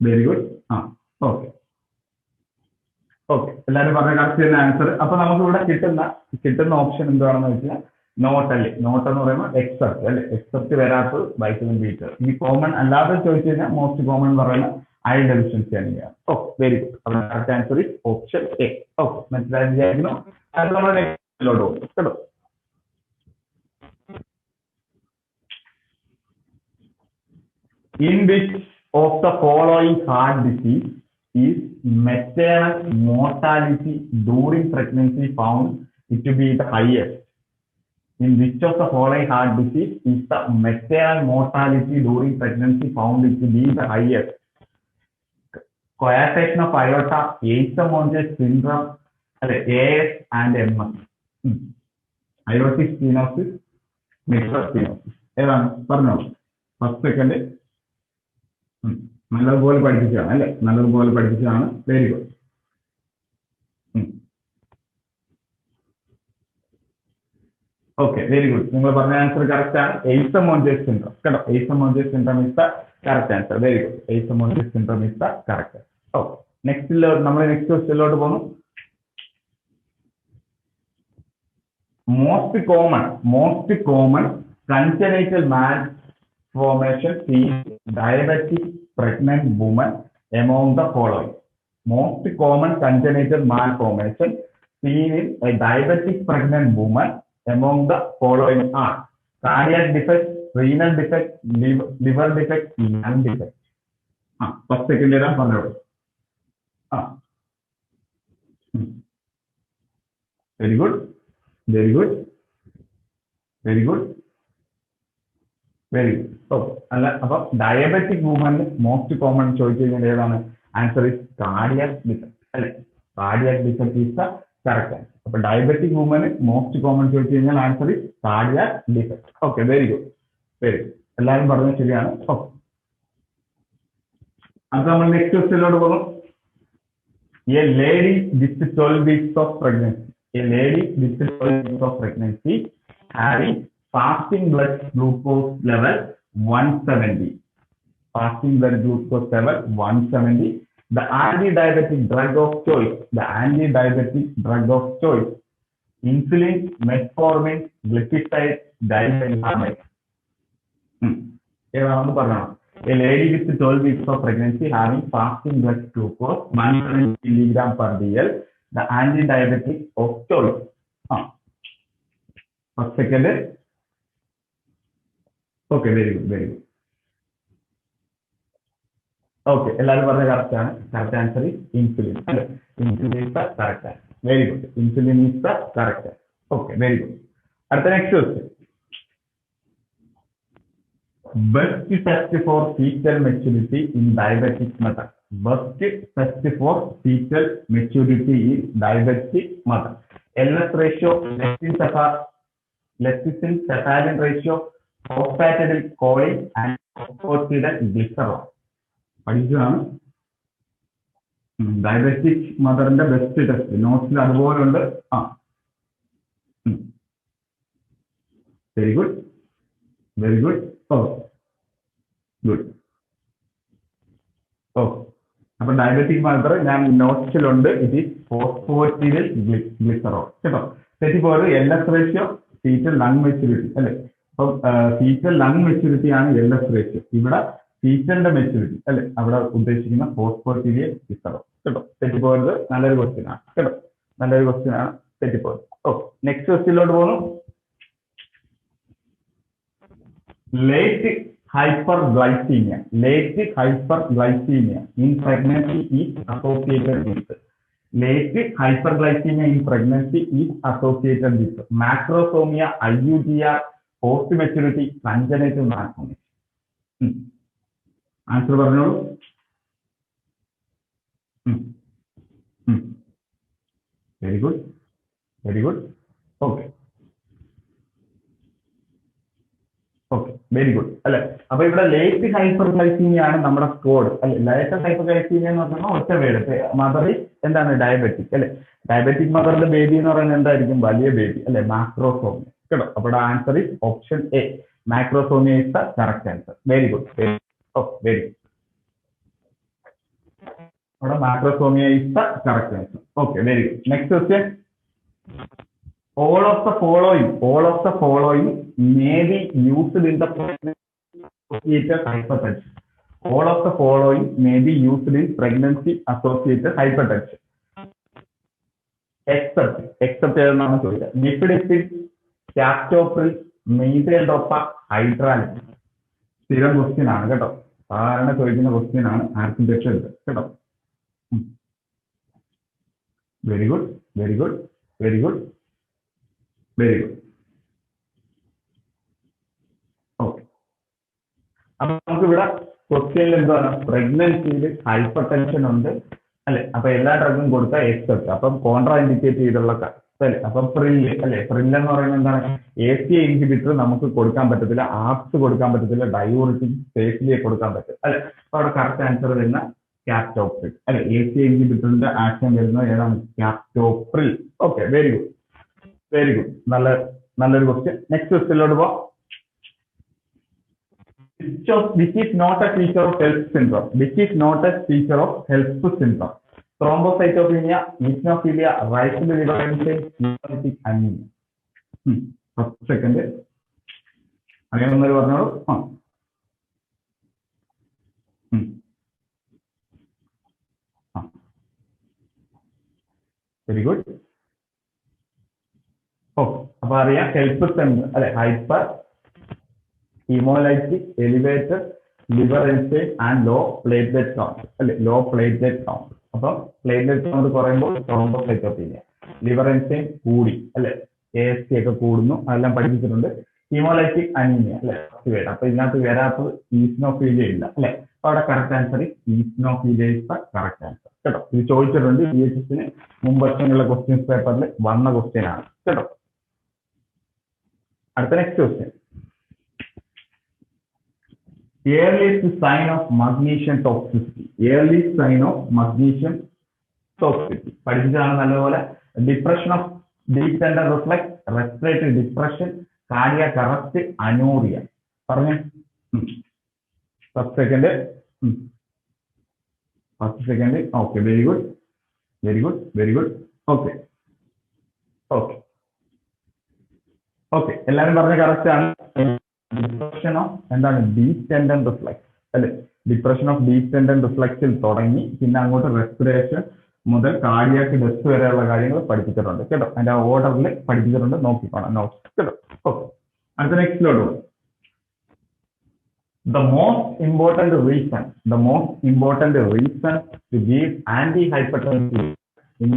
very good. Okay okay, എല്ലാവരും പറഞ്ഞ correct ചെയ്യുന്ന answer. അപ്പൊ നമുക്ക് ഇവിടെ കിട്ടുന്ന ഓപ്ഷൻ എന്താണെന്ന് വെച്ചാൽ നോട്ട് അല്ലേ. നോട്ട് എന്ന് പറയുമ്പോൾ എക്സെപ്റ്റ് അല്ലെ. എക്സെപ്റ്റ് വരാത്തത് വൈറ്റമിൻ B12. ഈ കോമൺ അല്ലാതെ ചോദിച്ചു കഴിഞ്ഞാൽ മോസ്റ്റ് കോമൺ പറയുന്ന iron deficiency anaemia. Okay, very good. അപ്പോൾ correct answer is option A. Okay, മനസ്സിലായി വിചാരിക്കുന്നു. അത് നമ്മൾ നെക്സ്റ്റിലോട്ട് പോകും കേട്ടോ. In which of the following heart disease is maternal mortality during pregnancy found it to be the highest? In which of the following heart disease is the maternal mortality during pregnancy found it to be the highest? Coarctation of aorta, Eisenmenger syndrome, AS and MS. Aortic stenosis, mitral stenosis. ഏതാണ് പറഞ്ഞോ? First second നല്ലതുപോലെ പഠിപ്പിച്ചതാണ് അല്ലെ. നല്ലതുപോലെ പഠിപ്പിച്ചതാണ്. Very good. Okay, very good. നിങ്ങൾ പറഞ്ഞ answer correct ആണ്. Eisenmenger syndrome കേട്ടോ. Eisenmenger syndrome is the correct answer. Very good. Eisenmenger syndrome is the correct answer. Okay, നമ്മൾ നെക്സ്റ്റ് ക്വസ്റ്റ്യനിലോട്ട് പോകുന്നു. Most common congenital malformation seen in diabetic pregnant women among the following? Most common congenital malformation seen in a diabetic pregnant woman among the following are cardiac defect, renal defect, liver defect, lung defect. First second era പറഞ്ഞോളൂ. Very good, very good, very good, very good. Okay, അല്ല അപ്പൊ diabetic വുമനിൽ most common ചോദിച്ചു കഴിഞ്ഞാൽ ഏതാണ്? Answer is cardiac defect അല്ലെ. Cardiac defect is the correct answer. അപ്പൊ diabetic വുമന് most common ചോദിച്ചു കഴിഞ്ഞാൽ answer is cardiac defect. Okay, very good, very good. എല്ലാവരും പറഞ്ഞത് ശരിയാണ്. ഓക്കെ, അത് നമ്മൾ നെക്സ്റ്റ് ക്വസ്റ്റ്യനിലോട്ട് പോകുന്നു. A lady with 12 weeks of pregnancy. A lady with 12 weeks of pregnancy having fasting blood glucose level 170. Fasting blood glucose level 170. The anti-diabetic drug of choice. The anti-diabetic drug of choice. Insulin, metformin, glycoside, diethylhamate. ഏതാണെന്ന് പറഞ്ഞോ. A lady with 12 weeks of pregnancy having fasting blood glucose 170 milligram per dl. The anti-diabetic of choice. First second. Okay, very good, very good. Okay, എല്ലാവരും പറഞ്ഞ correct ആണ്. Correct answer is insulin. Insulin is the correct answer. Very good. Insulin is the correct answer. Okay, very good. അടുത്ത next question. Best test for fetal maturity in diabetic mother. Best test for fetal maturity in diabetic mother. LS ratio, lecithin-cephalin ratio, phosphatidylcholine and phosphatidylglycerol. പഠിച്ചതാണ്. Diabetic മദറിന്റെ best test നോട്ട്സിൽ അതുപോലെ ഉണ്ട്. Very good, very good. Good. അപ്പൊ diabetic mother ഞാൻ നോട്ട്സിലുണ്ട്. It is phosphatidylglycerol കേട്ടോ. തെറ്റിപ്പോയത് LS ratio fetal lung maturity അല്ലെ. അപ്പം ഫീറ്റൽ ലങ് മെച്യൂരിറ്റി ആണ് LS റേഷ്യോ. ഇവിടെ ഫീറ്റലിന്റെ മെച്യൂരിറ്റി അല്ലെ. അവിടെ ഉദ്ദേശിക്കുന്ന ഫോസ്ഫോറ്റിഡിൽഗ്ലിസറോൾ കേട്ടോ. തെറ്റിപ്പോയത് നല്ലൊരു ക്വസ്റ്റ്യൻ ആണ് കേട്ടോ. നല്ലൊരു ക്വസ്റ്റ്യൻ ആണ്. തെറ്റിപ്പോയത്. ഓക്കെ, നെക്സ്റ്റ് ക്വസ്റ്റ്യനിലോട്ട് പോകുന്നു. Late hyperglycemia in pregnancy is associated with. Late hyperglycemia in pregnancy is associated with macrosomia, IUGR, post maturity congenital malformation. Answer പറഞ്ഞോളൂ. Very good, very good. Okay okay, very good അല്ലെ. അപ്പൊ ഇവിടെ late ഹൈപ്പർഗ്ലൈസീമിയ ആണ് നമ്മുടെ code അല്ലെ. Latest ഹൈപ്പർഗ്ലൈസീമിയ എന്ന് പറഞ്ഞാൽ ഒറ്റ പേര്. മദർ എന്താണ്? ഡയബറ്റിക് അല്ലെ. ഡയബറ്റിക് മദറിന്റെ ബേബി എന്ന് പറയുന്നത് എന്തായിരിക്കും? വലിയ ബേബി അല്ലെ, മാക്രോസോമിയ കേട്ടോ. അപ്പോൾ answer is option A, macrosomia is the correct answer. Very good, very good. അവിടെ macrosomia is the correct answer. Okay, very good. Next question. All of the following may be used in the pregnancy-associated hypertension. All of the following may be used in pregnancy-associated hypertension. Except എന്നാണ് ചോദിക്കുക. Nifedipine, captopril, methyl-dopa, hydralazine. സ്ഥിരം question ആണ് കേട്ടോ. സാധാരണ ചോദിക്കുന്ന question ആണ്. ആർക്കും രക്ഷയില്ല കേട്ടോ. Very good, very good, very good, very good. Okay, അപ്പൊ നമുക്ക് ഇവിടെ ക്വസ്റ്റ്യനിൽ എന്താണ്? പ്രഗ്നൻസിയിൽ ഹൈപ്പർ ടെൻഷൻ ഉണ്ട് അല്ലെ. അപ്പൊ എല്ലാ ഡ്രഗും കൊടുത്താൽ എക്സെപ്റ്റ്. അപ്പം കോൺട്രാ ഇൻഡിക്കേറ്റ് ചെയ്തുള്ള അല്ലെ. അപ്പൊ പ്രില്ല് അല്ലെ. പ്രില്ല് എന്ന് പറയുന്നത് എന്താണ്? ACE ഇൻഹിബിറ്റർ നമുക്ക് കൊടുക്കാൻ പറ്റത്തില്ല, ആപ്സ് കൊടുക്കാൻ പറ്റത്തില്ല, ഡയൂറിറ്റിക് സേഫ്ലിയെ കൊടുക്കാൻ പറ്റും അല്ലെ. അപ്പൊ അവിടെ കറക്റ്റ് ആൻസർ വരുന്ന captopril അല്ലെ. ACE ഇൻഹിബിറ്ററിന്റെ ആക്ഷൻ വരുന്നത് ഏതാണ്? captopril. Okay, very good, very good. നല്ലൊരു ക്വസ്റ്റ്യൻ. നെക്സ്റ്റ് ക്വസ്റ്റ്യനിലോട്ട് പോവാം. Which is not a feature of HELLP syndrome? Which is not a feature of HELLP syndrome? Thrombocytopenia, eosinophilia, raised liver enzyme, hemolytic anemia. First, second. അങ്ങനെ ഒന്നൊരു പറഞ്ഞോളൂ. Very good. Okay, അപ്പൊ അറിയാം HELLP syndrome അല്ലെ. Hyper haemolytic, elevated liver enzyme and low platelet count അല്ലെ. Low platelet count. അപ്പം platelet count കുറയുമ്പോൾ thrombocytopenia, liver enzyme കൂടി അല്ലെ, AST ഒക്കെ കൂടുന്നു, അതെല്ലാം പഠിപ്പിച്ചിട്ടുണ്ട്. ഹീമോലൈറ്റിക് അനീമിയ അല്ലെ. അപ്പൊ ഇതിനകത്ത് വരാത്തത് ഈസിനോഫീലിയ ഇല്ല അല്ലെ. അപ്പൊ അവിടെ correct answer eosinophilia is the correct answer കേട്ടോ. ഇത് ചോദിച്ചിട്ടുണ്ട് DHSന് മുമ്പ് വർഷങ്ങളിലെ ക്വസ്റ്റ്യൻസ് പേപ്പറിൽ വന്ന ക്വസ്റ്റ്യൻ ആണ് കേട്ടോ. അടുത്ത next question. Earliest sign of magnesium toxicity. Earliest sign of magnesium toxicity. പഠിപ്പിച്ചതാണ് നല്ലപോലെ. Depression of deep tendon reflex, respiratory depression, cardiac arrest, anuria. പറഞ്ഞു. First second. Okay, very good, very good, very good. Okay okay okay, എല്ലാവരും പറഞ്ഞ correct ആണ്. Depression of എന്താണ്? Deep tendon reflex അല്ലെ. Depression of deep tendon റിഫ്ലക്സിൽ തുടങ്ങി പിന്നെ അങ്ങോട്ട് റെസ്പിറേഷൻ മുതൽ കാർഡിയാക് ഡെത്ത് വരെയുള്ള കാര്യങ്ങൾ പഠിപ്പിച്ചിട്ടുണ്ട് കേട്ടോ. അതിന്റെ ഓർഡറിൽ പഠിപ്പിച്ചിട്ടുണ്ട്, നോക്കിക്കോണം നോട്ട്സ് കേട്ടോ. ഓക്കെ, അടുത്ത നെക്സ്റ്റിലോട്ട് പോകും. The most important reason to give antihypertensive in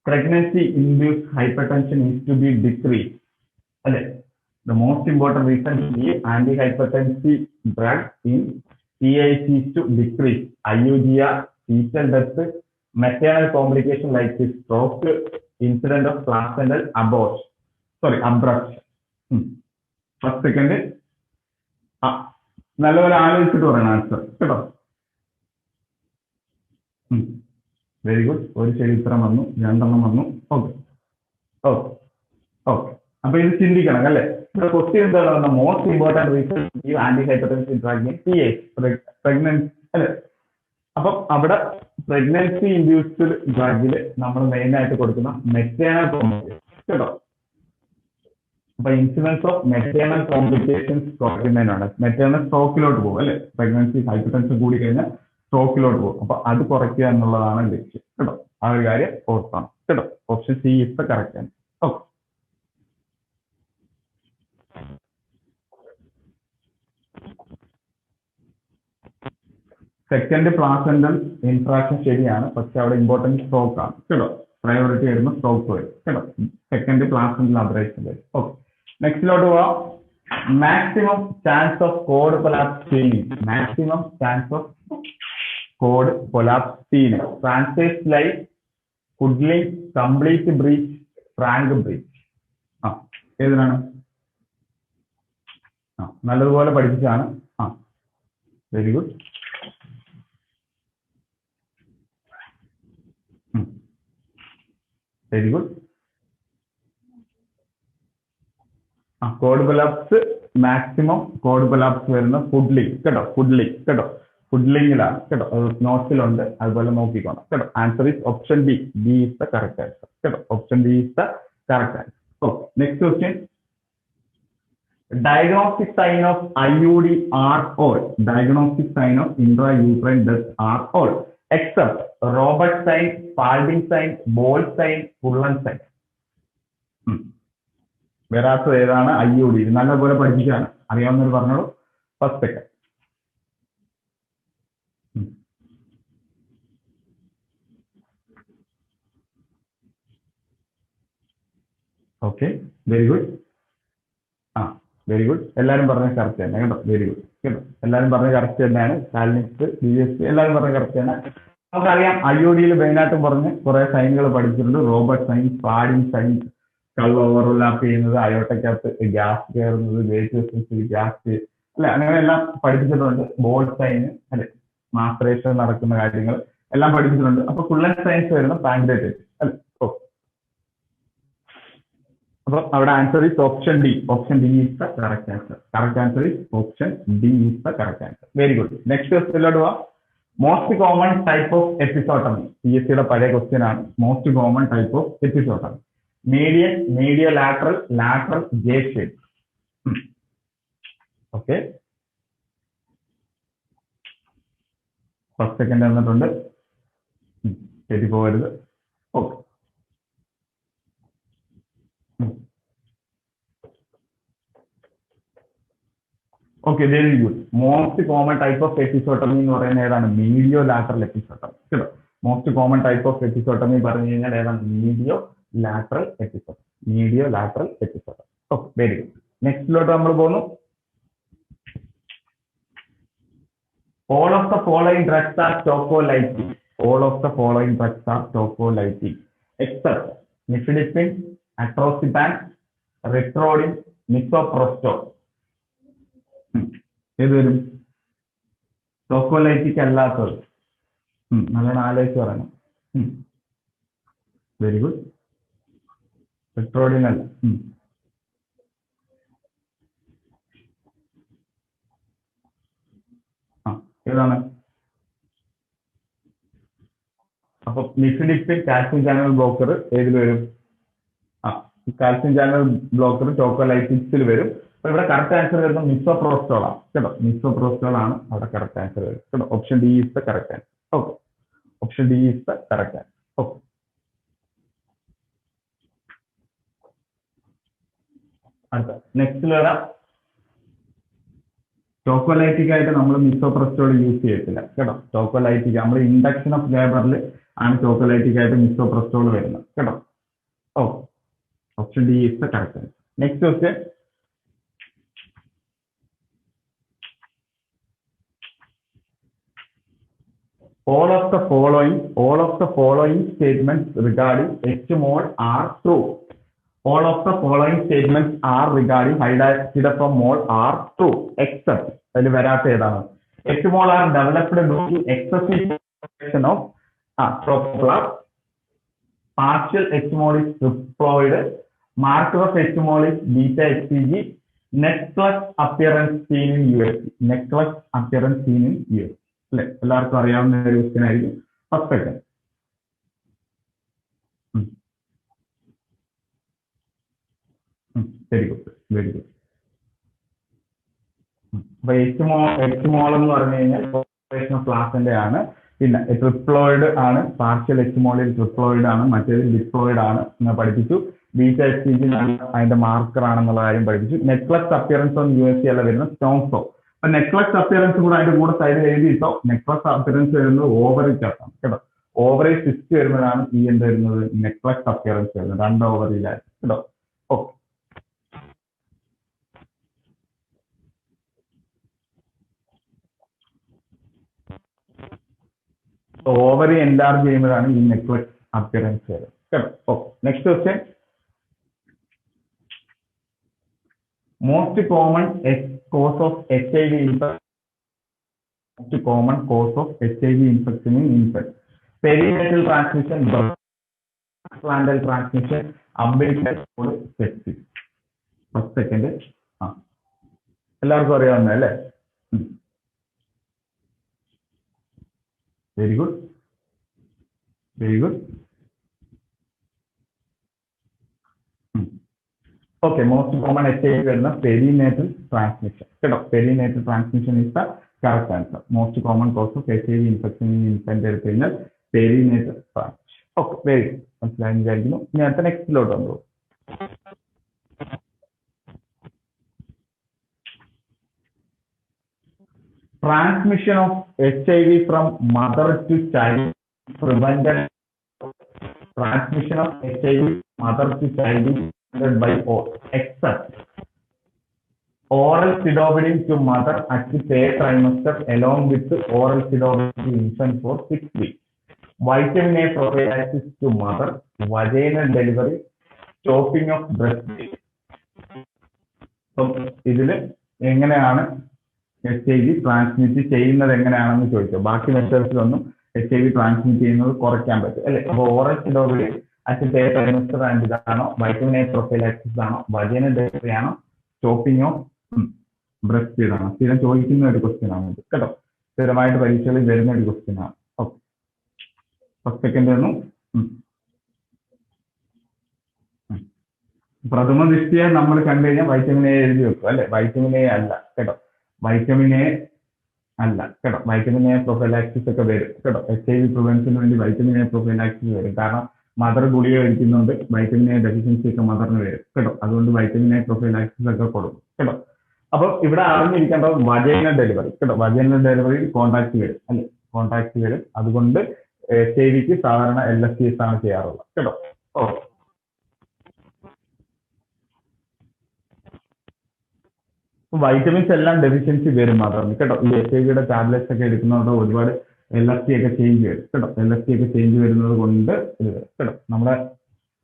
pregnancy-induced hypertension is to be decreased. The most important reason to give antihypertensive drug in PIC is to decrease IUGR, fetal death, maternal complication like stroke, incident of placental abruption. First, second. നല്ലപോലെ ആലോചിച്ചിട്ട് പറയണം answer കേട്ടോ. Very good. ഒരു ശരി ഉത്തരം വന്നു, 2 വന്നു. Okay okay okay, അപ്പൊ ഇത് ചിന്തിക്കണം അല്ലേ. ഇവിടെ ക്വസ്റ്റ്യൻ എന്താണ്? മോസ്റ്റ് ഇമ്പോർട്ടന്റ് റീസൺ ഈ ആന്റിഹൈപ്പർടെൻസീവ് ഡ്രഗ് ഇൻ പ്രഗ്നൻസി അല്ലെ. അപ്പം അവിടെ പ്രഗ്നൻസി ഇൻഡ്യൂസ്ഡ് ഡ്രഗില് നമ്മൾ മെയിൻ ആയിട്ട് കൊടുക്കുന്ന മെറ്റേണൽ കോംപ്ലിക്കേഷൻ കേട്ടോ. അപ്പൊ ഇൻസിഡൻസ് ഓഫ് മെറ്റേണൽ കോംപ്ലിക്കേഷൻസ് കുറയ്ക്കുന്നതിനാണ്. മെറ്റേണൽ സ്ട്രോക്കിലോട്ട് പോകും അല്ലെ. പ്രഗ്നൻസി ഹൈപ്പർ ടെൻഷൻ കൂടി കഴിഞ്ഞാൽ സ്ട്രോക്കിലോട്ട് പോകും. അപ്പൊ അത് കുറയ്ക്കുക എന്നുള്ളതാണ് ലക്ഷ്യം കേട്ടോ. ആ ഒരു കാര്യം ഓർത്താണ് കേട്ടോ. Option C is the correct answer. Okay, second placental interaction ശരിയാണ്, പക്ഷെ അവിടെ ഇമ്പോർട്ടന്റ് സ്ട്രോക്ക് ആണ് കേട്ടോ. പ്രയോറിറ്റി വരുമ്പോൾ സ്ട്രോക്ക് വരും കേട്ടോ. സെക്കൻഡ് പ്ലാസെന്റൽ അബ്രേഷൻ വരും. ഓക്കെ, നെക്സ്റ്റിലോട്ട് പോവാം. Maximum chance of cord collapse ചെയ്യുന്നു. Maximum chance of cord collapse ചെയ്യുന്നു. Translate like cuddling, complete breech, frank breech. ഏതിനാണ്? നല്ലതുപോലെ പഠിപ്പിച്ചാണ്. Very good. Very good. Cord collapse, maximum cord collapse വരുന്ന ഫുഡ്ലിംഗ് കേട്ടോ. ഫുഡ്ലിംഗ് കേട്ടോ. ഫുഡ്ലിംഗിലാണ് കേട്ടോ. നോട്ട്സിലുണ്ട്, അതുപോലെ നോക്കിക്കോണം കേട്ടോ. Answer is option B. B is the correct answer കേട്ടോ. Option B is the correct answer. Okay, next question. Diagnostic sign of IUD are all. Diagnostic sign of intrauterine death are all except Robert sign, Spalding sign, Ball sign, Pullen sign. വരാത്ത ഏതാണ്? IUD. നല്ലപോലെ പഠിപ്പിച്ചാണ്. അറിയാവുന്നവർ പറഞ്ഞോളൂ. First second. Okay, very good. Very good. എല്ലാവരും പറഞ്ഞ correct തന്നെ കേട്ടോ. Very good കേട്ടോ. എല്ലാവരും പറഞ്ഞ കറക്റ്റ് തന്നെയാണ്. കാലിനിക്സ്, BSc എല്ലാവരും പറഞ്ഞ കറക്റ്റ് തന്നെ. നമുക്കറിയാം IUDയിൽ മെയിനായിട്ടും പറഞ്ഞ് കുറെ സൈനുകൾ പഠിച്ചിട്ടുണ്ട്. റോബർട്ട് സൈൻ, സ്പാഡിംഗ് സൈൻ, കള്ള് ഓവർലാപ്പ് ചെയ്യുന്നത്, അയോട്ടക്കകത്ത് ഗ്യാസ് കയറുന്നത്, ഗേറ്റ് ഗ്യാസ് അല്ലെ, അങ്ങനെയെല്ലാം പഠിപ്പിച്ചിട്ടുണ്ട്. ബോൾ സൈന് അല്ലെ, മാസ്ട്രേഷൻ നടക്കുന്ന കാര്യങ്ങൾ എല്ലാം പഠിപ്പിച്ചിട്ടുണ്ട്. അപ്പൊ കുള്ളൻ സൈൻസ് വരുന്ന പാൻക്രിയാറ്റൈറ്റിസ് അല്ലെ. അപ്പൊ അവിടെ answer is option D. Option D is the correct answer. Correct answer is option D is the correct answer. Very good. Next ക്വസ്റ്റ്യനിലോട്ട് പോവാം. Most common type of episiotomy. PSCയുടെ പഴയ ക്വസ്റ്റ്യൻ ആണ്. Most common type of episiotomy. Median, mediolateral, lateral, J shape. Okay, first second തന്നിട്ടുണ്ട്, ശരി പോകരുത്. Okay, okay, very good. Most common type of episiotomy എന്ന് പറയുന്നത് ഏതാണ്? മീഡിയോ ലാറ്ററൽ എപ്പിസോട്ടമി കേട്ടോ. Most common type of episiotomy പറഞ്ഞു കഴിഞ്ഞാൽ ഏതാണ്? Mediolateral episiotomy. Mediolateral episiotomy. Okay, very good. നെക്സ്റ്റിലോട്ട് നമ്മൾ പോകുന്നു. All of the following drugs are tocolytic. All of the following drugs are tocolytic except nifedipine, atrocitan, retrodin, misoprostol. ഏത് വരും? ടോക്കോലൈറ്റിക് അല്ലാത്തത്. നല്ലോണം ആലോചിച്ച് പറയണം. Very good. റിട്രോഡിൻ അല്ല. ഏതാണ്? അപ്പൊ നിഫിഡിപ്പിൻ, കാൽസ്യം ചാനൽ ബ്ലോക്കർ ഏതിൽ വരും? കാൽസ്യം ചാനൽ ബ്ലോക്കർ ടോക്കോലൈറ്റിക്സിൽ വരും. അപ്പൊ ഇവിടെ കറക്റ്റ് ആൻസർ വരുന്നത് മിസോപ്രോസ്റ്റോൾ ആണ് കേട്ടോ. മിസോപ്രോസ്റ്റോൾ ആണ് അവിടെ കറക്റ്റ് ആൻസർ വരും കേട്ടോ. Option D is the correct answer. Okay, option D is the correct answer. Okay, അടുത്ത നെക്സ്റ്റ് വരാം. ടോക്കോലൈറ്റിക് ആയിട്ട് നമ്മൾ മിസോപ്രോസ്റ്റോൾ യൂസ് ചെയ്യത്തില്ല കേട്ടോ. ടോക്കോലൈറ്റിക് നമ്മൾ ഇൻഡക്ഷൻ ഓഫ് ലേബറിൽ ആണ് ടോക്കോലൈറ്റിക് ആയിട്ട് മിസോപ്രോസ്റ്റോൾ വരുന്നത് കേട്ടോ. Okay, option D is the correct answer. Next question. All of the following statements regarding H-mol are true. All of the following statements are regarding hydroxide mol are true except അതിൽ വരാത്ത ഏതാണ്? H-mol are developed due to excessive production of trophoblast. Partial H-mol is triploid. Marker of H-mol is beta HCG. Net flux appearance seen in USC. Net flux appearance seen in USC. അല്ലെ, എല്ലാവർക്കും അറിയാവുന്ന ഒരു question ആയിരിക്കും. First second. Very good, very good. അപ്പൊ H-mol എന്ന് പറഞ്ഞു കഴിഞ്ഞാൽ പ്ലാസന്റെ ആണ്. പിന്നെ ട്രിപ്ലോയിഡ് ആണ്. പാർഷ്യൽ H-molൽ ട്രിപ്ലോയിഡ് ആണ്, മറ്റേത് ഡിപ്ലോയിഡ് ആണ് എന്ന് പഠിപ്പിച്ചു. ബീറ്റ HCG അതിന്റെ മാർക്കർ ആണെന്നുള്ള കാര്യം പഠിപ്പിച്ചു. നെറ്റ്വർക്ക് അപ്പിയറൻസ് ഓൺ USC അല്ല വരുന്ന സ്റ്റോൺസോ. അപ്പൊ നെറ്റ്വർക്ക് അപ്പിയറൻസ് കൂടെ അതിന്റെ കൂടെ സൈഡിൽ എഴുതിയിട്ടോ. നെറ്റ്വർക്ക് അപ്പിയറൻസ് വരുന്നത് ഓവറിക്കകത്താണ് കേട്ടോ. ഓവറി സിസ്റ്റ് വരുമ്പോഴാണ് ഈ എന്ത് വരുന്നത്? നെറ്റ്വർക്ക് അപ്പിയറൻസ് വരുന്നത്. 2 ഓവറിയിലായിരുന്നു കേട്ടോ. ഓക്കെ, ഓവറി എൻലാർജ് ചെയ്യുന്നതാണ് ഈ നെക്ലസ് അപ്പിയറൻസ് വരെ കേട്ടോ. Okay, next question. Most common cause of HIV infection. Most common cause of HIV infection in infant. Perinatal transmission, transplacental transmission, umbilical cord, sepsis. First second എല്ലാവർക്കും അറിയാവുന്ന അല്ലേ? Very good, very good. Okay, most common HIV വരുന്ന perinatal transmission കേട്ടോ. Perinatal transmission is the correct answer. Most common cause of HIV infection in infant എടുത്തു കഴിഞ്ഞാൽ perinatal transmission. Okay, very good, മനസ്സിലായി വിചാരിക്കുന്നു. ഇനി അടുത്ത നെക്സ്റ്റിലോട്ട് വന്നു. Transmission of HIV from mother to child prevented. Transmission of HIV mother to child is prevented by all except oral cidobudin to mother at the third trimester along with oral cidobudin to infant for 6 weeks. Vitamin A prophylaxis to mother, vaginal delivery, stopping of breastfeeding. So, ഇതില് എങ്ങനെയാണ് HIV transmit ചെയ്യുന്നത് എങ്ങനെയാണെന്ന് ചോദിച്ചു. ബാക്കി മെത്തേഡ്സിലൊന്നും HIV transmit ചെയ്യുന്നത് കുറയ്ക്കാൻ പറ്റും അല്ലെ? അപ്പോൾ oral cidobudin at third trimester and ഇതാണോ, വൈറ്റമിൻ എ പ്രൊഫൈലാക്സിസ് ആണോ, വജൈനൽ ഡെലിവറി ആണോ, സ്റ്റോപ്പിംഗ് ഓഫ് ബ്രസ്റ്റ് ഫീഡ് ആണോ? സ്ഥിരം ചോദിക്കുന്ന ഒരു ക്വസ്റ്റ്യൻ ആണ് ഇത് കേട്ടോ. സ്ഥിരമായിട്ട് പരീക്ഷകളിൽ വരുന്ന ഒരു ക്വസ്റ്റ്യൻ ആണ്. ഓക്കെ, ഫസ്റ്റ് സെക്കൻഡ് ഒന്നും പ്രഥമ ദൃഷ്ടിയെ നമ്മൾ കണ്ടു കഴിഞ്ഞാൽ വൈറ്റമിൻ എ എഴുതി വെക്കും അല്ലെ? വൈറ്റമിൻ എ അല്ല കേട്ടോ, വൈറ്റമിൻ എ അല്ല കേട്ടോ. വൈറ്റമിൻ എ പ്രൊഫൈലാക്സിസ് ഒക്കെ വരും കേട്ടോ. HIV പ്രിവെൻഷന് വേണ്ടി വൈറ്റമിൻ എ പ്രൊഫൈലാക്സിസ് വരും. കാരണം മദർ ഗുളിക കഴിക്കുന്നുണ്ട്, വൈറ്റമിൻ എ ഡെഫിഷ്യൻസി ഒക്കെ മദറിന് വരും കേട്ടോ. അതുകൊണ്ട് വൈറ്റമിൻ എ പ്രൊഫൈലാക്സിസ് ഒക്കെ കൊടുക്കും കേട്ടോ. അപ്പൊ ഇവിടെ അറിഞ്ഞിരിക്കേണ്ടത് വജൈനൽ ഡെലിവറി കേട്ടോ. വജൈനൽ ഡെലിവറി കോൺടാക്ട് വരും അല്ലെ? കോൺടാക്ട് വരും. അതുകൊണ്ട് HIV സാധാരണ LSTS ആണ് ചെയ്യാറുള്ളത് കേട്ടോ. ഓക്കെ, വൈറ്റമിൻസ് എല്ലാം ഡെഫിഷ്യൻസി വരും മദറിന് കേട്ടോ. ഈ HIV ടാബ്ലറ്റ്സ് ഒക്കെ എടുക്കുന്നതുകൊണ്ട് ഒരുപാട് LFT ഒക്കെ ചേഞ്ച് വരും കേട്ടോ. LFT ഒക്കെ ചേഞ്ച് വരുന്നത് കൊണ്ട് ഇത് വരും കേട്ടോ. നമ്മുടെ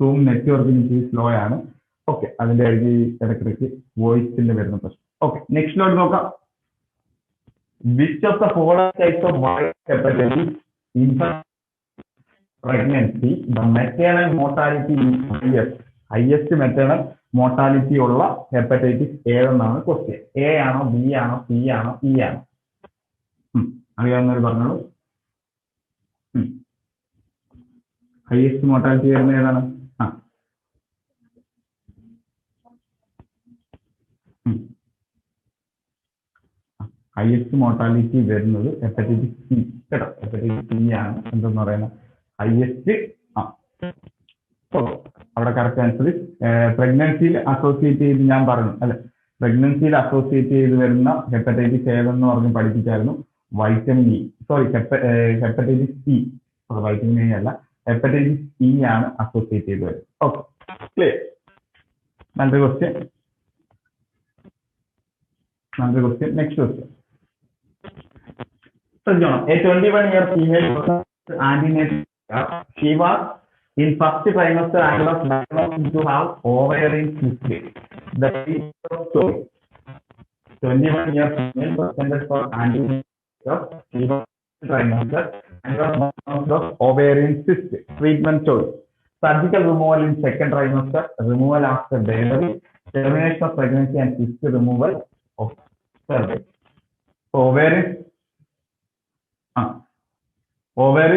സൂം നെറ്റ്വർക്കിംഗ് സ്ലോ ആണ്. ഓക്കെ, അതിന്റെ ഇടയ്ക്കിടയ്ക്ക് വോയിസിന്റെ വരുന്ന പ്രശ്നം. ഓക്കെ, നെക്സ്റ്റിലോട്ട് നോക്കാം. Which of the following types of viral hepatitis infect pregnancy the maternal mortality highest maternal mortality ഉള്ള ഹെപ്പറ്റൈറ്റിസ് ഏതെന്നാണ് ക്വസ്റ്റ്യൻ. A ആണോ, B ആണോ, C ആണോ, E ആണോ? അറിയാവുന്നവർ പറഞ്ഞോളൂ. ഹയസ്റ്റ് മോർട്ടാലിറ്റി വരുന്നത് ഏതാണ്? ഹയസ്റ്റ് മോർട്ടാലിറ്റി വരുന്നത് ഹെപ്പറ്റൈറ്റിസ് C കേട്ടോ. ഹെപ്പറ്റൈറ്റിസ് C ആണ് എന്തെന്ന് പറയുന്നത് ഹയസ്റ്റ്. അവിടെ കറക്റ്റ് ആൻസർ പ്രഗ്നൻസിയിൽ അസോസിയേറ്റ് ചെയ്ത് ഞാൻ പറഞ്ഞു അല്ലെ? പ്രഗ്നൻസിയിൽ അസോസിയേറ്റ് ചെയ്ത് വരുന്ന ഹെപ്പറ്റൈറ്റിസ് ഏതെന്ന് പറഞ്ഞ് പഠിപ്പിച്ചായിരുന്നു. Vitamin E, sorry hepatitis E, vitamin A അല്ല, ഹെപ്പറ്റൈറ്റിസ് ഇ ആണ് അസോസിയേറ്റ് ചെയ്ത് വരുന്നത്. Okay, clear. നല്ലൊരു ക്വസ്റ്റ്യൻ, നല്ലൊരു ക്വസ്റ്റ്യൻ. നെക്സ്റ്റ് ക്വസ്റ്റ്യൻ ശ്രദ്ധിക്കണം. A 21-year female antenatal she was in first trimester and was diagnosed to have ovarian cyst. The 21-year female presented for antenatal she was trimester and was diagnosed of ovarian cyst. Treatment choice: surgical removal in second trimester, removal after delivery, termination of pregnancy and cyst removal of cervix. ovary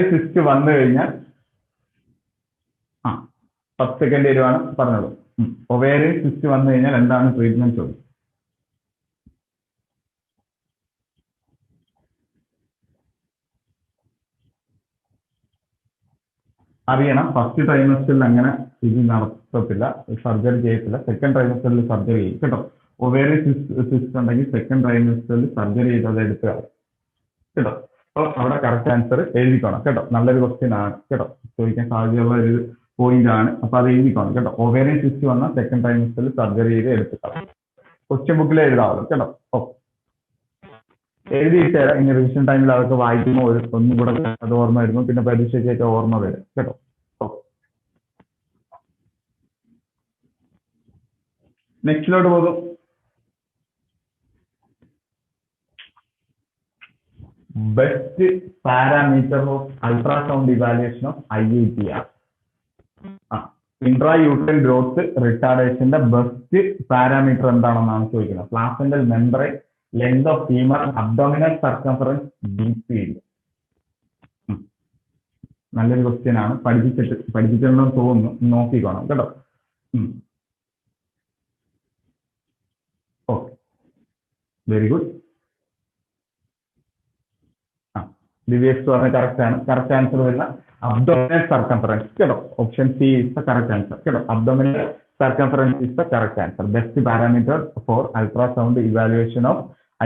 cyst വന്നു കഴിഞ്ഞാൽ first second വരുവാണ് പറഞ്ഞോളൂ. Ovarian cyst വന്നു കഴിഞ്ഞാൽ എന്താണ് treatment ചോദിച്ചത്? അറിയണം. First ട്രൈമസ്റ്ററിൽ അങ്ങനെ ഇത് നടത്തത്തില്ല, സർജറി ചെയ്യത്തില്ല. സെക്കൻഡ് ട്രൈമസ്റ്ററിൽ സർജറി ചെയ്യും കേട്ടോ. ഒവേറിയൻ സിസ്റ്റ് ഉണ്ടെങ്കിൽ സെക്കൻഡ് ട്രൈമസ്റ്ററിൽ സർജറി ചെയ്തത് എടുത്ത് കേട്ടോ. അപ്പോൾ അവിടെ കറക്റ്റ് ആൻസർ എഴുതിക്കോണം കേട്ടോ. നല്ലൊരു ക്വസ്റ്റ്യൻ ആണ് കേട്ടോ, ചോദിക്കാൻ സാധ്യതയുള്ള ഒരു പോയിന്റ് ആണ്. അപ്പൊ അത് എഴുതിക്കോണം കേട്ടോ. ഒവേറിയൻ സിസ്റ്റ് വന്നാൽ സെക്കൻഡ് ട്രൈമസ്റ്ററിൽ സർജറി ചെയ്ത് എടുത്ത് കളയും. ക്വസ്റ്റ്യൻ ബുക്കിൽ എഴുതാവുള്ളൂ കേട്ടോ. എഴുതിയിട്ട് തരാം. ഇനി റിവിഷൻ ടൈമിൽ അതൊക്കെ വായിക്കുമ്പോൾ ഒന്നും കൂടെ അത് ഓർമ്മ വരുന്നു, പിന്നെ പരീക്ഷയ്ക്കൊക്കെ ഓർമ്മ വരും കേട്ടോ. നെക്സ്റ്റിലോട്ട് പോകും. Best parameter of ultrasound evaluation of IUGR. Intrauterine growth റിട്ടാർഡേഷന്റെ ബെസ്റ്റ് പാരാമീറ്റർ എന്താണെന്നാണ് ചോദിക്കുന്നത്. Placental membrane, length of femur, abdominal circumference, BPD. നല്ലൊരു ക്വസ്റ്റ്യൻ ആണ്. പഠിപ്പിച്ചിട്ടുണ്ടെന്ന് തോന്നുന്നു, നോക്കിക്കോണം കേട്ടോ. Okay, very good. ദിവ്യേഷ് പറഞ്ഞ കറക്റ്റ് ആണ്. കറക്റ്റ് ആൻസർ വരുന്ന അബ്ഡോമിനൽ സർക്കംഫറൻസ് കേട്ടോ. Option C is the correct answer കേട്ടോ. Abdominal circumference is the correct answer. Best parameter for ultrasound evaluation of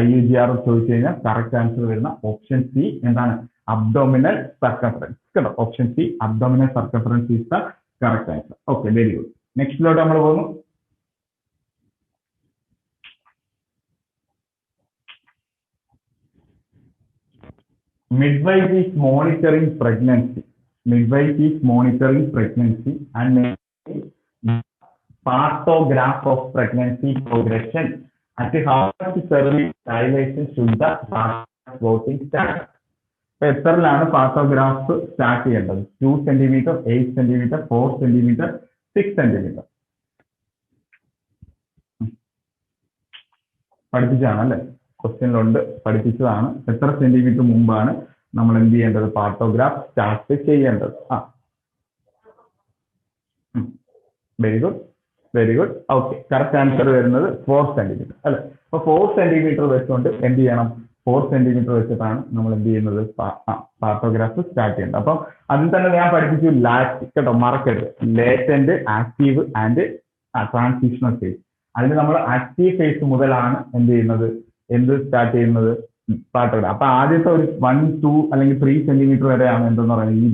IUGR ചോദിച്ചു കഴിഞ്ഞാൽ കറക്റ്റ് ആൻസർ വരുന്ന ഓപ്ഷൻ C എന്താണ്? Abdominal circumference കേട്ടോ. Option C abdominal circumference is the correct answer. Okay, very good. നെക്സ്റ്റിലോട്ട് നമ്മൾ പോകുന്നു. Midwife is monitoring pregnancy. Midwife is monitoring pregnancy and partograph of pregnancy progression. At how much cervix dilation should the voting start? എത്രയിലാണ് partograph start ചെയ്യേണ്ടത്? 2 centimetre, 8 centimetre, 4 centimetre, 6 centimetre? പഠിപ്പിച്ചതാണ് അല്ലെ? ക്വസ്റ്റ്യനിലുണ്ട്, പഠിപ്പിച്ചതാണ്. എത്ര centimetre മുമ്പാണ് നമ്മൾ എന്ത് ചെയ്യേണ്ടത്? പാർട്ടോഗ്രാഫ് സ്റ്റാർട്ട് ചെയ്യേണ്ടത്. Very good, very good. Okay, correct answer വരുന്നത് 4 സെന്റിമീറ്റർ അല്ലെ? അപ്പൊ 4 സെന്റിമീറ്റർ വെച്ചുകൊണ്ട് എന്ത് ചെയ്യണം? 4 സെന്റിമീറ്റർ വെച്ചിട്ടാണ് നമ്മൾ എന്ത് ചെയ്യുന്നത്? പാർട്ടോഗ്രാഫ് സ്റ്റാർട്ട് ചെയ്യേണ്ടത്. അപ്പം അതിൽ തന്നെ ഞാൻ പഠിപ്പിച്ചു ലാറ്റ് കേട്ടോ, മറക്കരുത്. Latent, active and transitional phase. അതിന് നമ്മൾ ആക്റ്റീവ് ഫേസ് മുതലാണ് എന്ത് ചെയ്യുന്നത്? എന്ത് സ്റ്റാർട്ട് ചെയ്യുന്നത്? പാർട്ടോഗ്രാഫ്. അപ്പൊ ആദ്യത്തെ ഒരു 1, 2 അല്ലെങ്കിൽ 3 സെന്റിമീറ്റർ വരെയാണ് എന്തെന്ന് പറയുന്നത് ഈ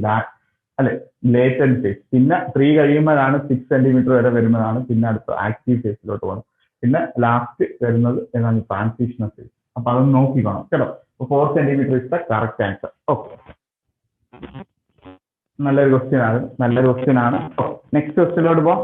അല്ലെ ലേറ്റന്റ് ഫേസ്. പിന്നെ 3 കഴിയുമ്പോഴാണ് 6 സെന്റിമീറ്റർ വരെ വരുന്നതാണ് പിന്നെ അടുത്ത ആക്റ്റീവ് ഫേസിലോട്ട് പോകുന്നത്. പിന്നെ ലാസ്റ്റ് വരുന്നത് ഏതാണ്? Transitional phase. അപ്പൊ അതൊന്ന് നോക്കിക്കോണം കേട്ടോ. 4 centimetre is the correct answer. Okay, നല്ലൊരു ക്വസ്റ്റ്യൻ ആണ്, നല്ലൊരു ക്വസ്റ്റ്യൻ ആണ്. നെക്സ്റ്റ് ക്വസ്റ്റ്യനിലോട്ട് പോവാം.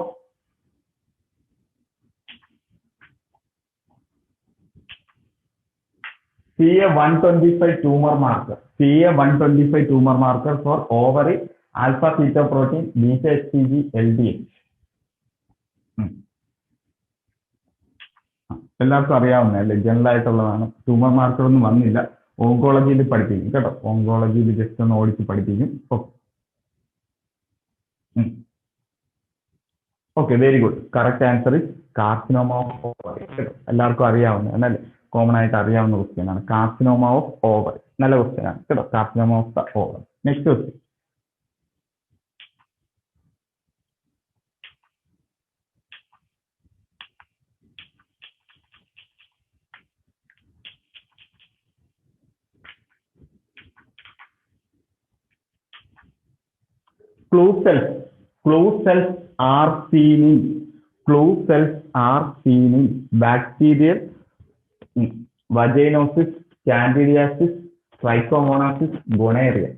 CA-125 tumor marker. CA-125 tumor marker for ovary, alpha fetoprotein, beta HCG, LDH. എല്ലാവർക്കും അറിയാവുന്നതല്ലേ, ജനറൽ ആയിട്ടുള്ളതാണ്. ട്യൂമർ മാർക്കർ ഒന്നും വന്നില്ല, ഓങ്കോളജിയിൽ പഠിപ്പിക്കും കേട്ടോ. ഓങ്കോളജിയിൽ ജസ്റ്റ് ഒന്ന് ഓടിച്ച് പഠിപ്പിക്കും. Okay, very good. Correct answer is carcinoma of ovary. എല്ലാവർക്കും അറിയാവുന്ന എന്നല്ലേ, കോമൺ ആയിട്ട് അറിയാവുന്ന ക്വസ്റ്റ്യൻ ആണ്. കാർസിനോമ ഓഫ് ഓവറി നല്ല ക്വസ്റ്റ്യൻ ആണ് കേട്ടോ. Carcinoma of the ovary. Next question. Clue cells are seen in bacterial vaginosis, candidiasis, trichomonasis, gonorrhea.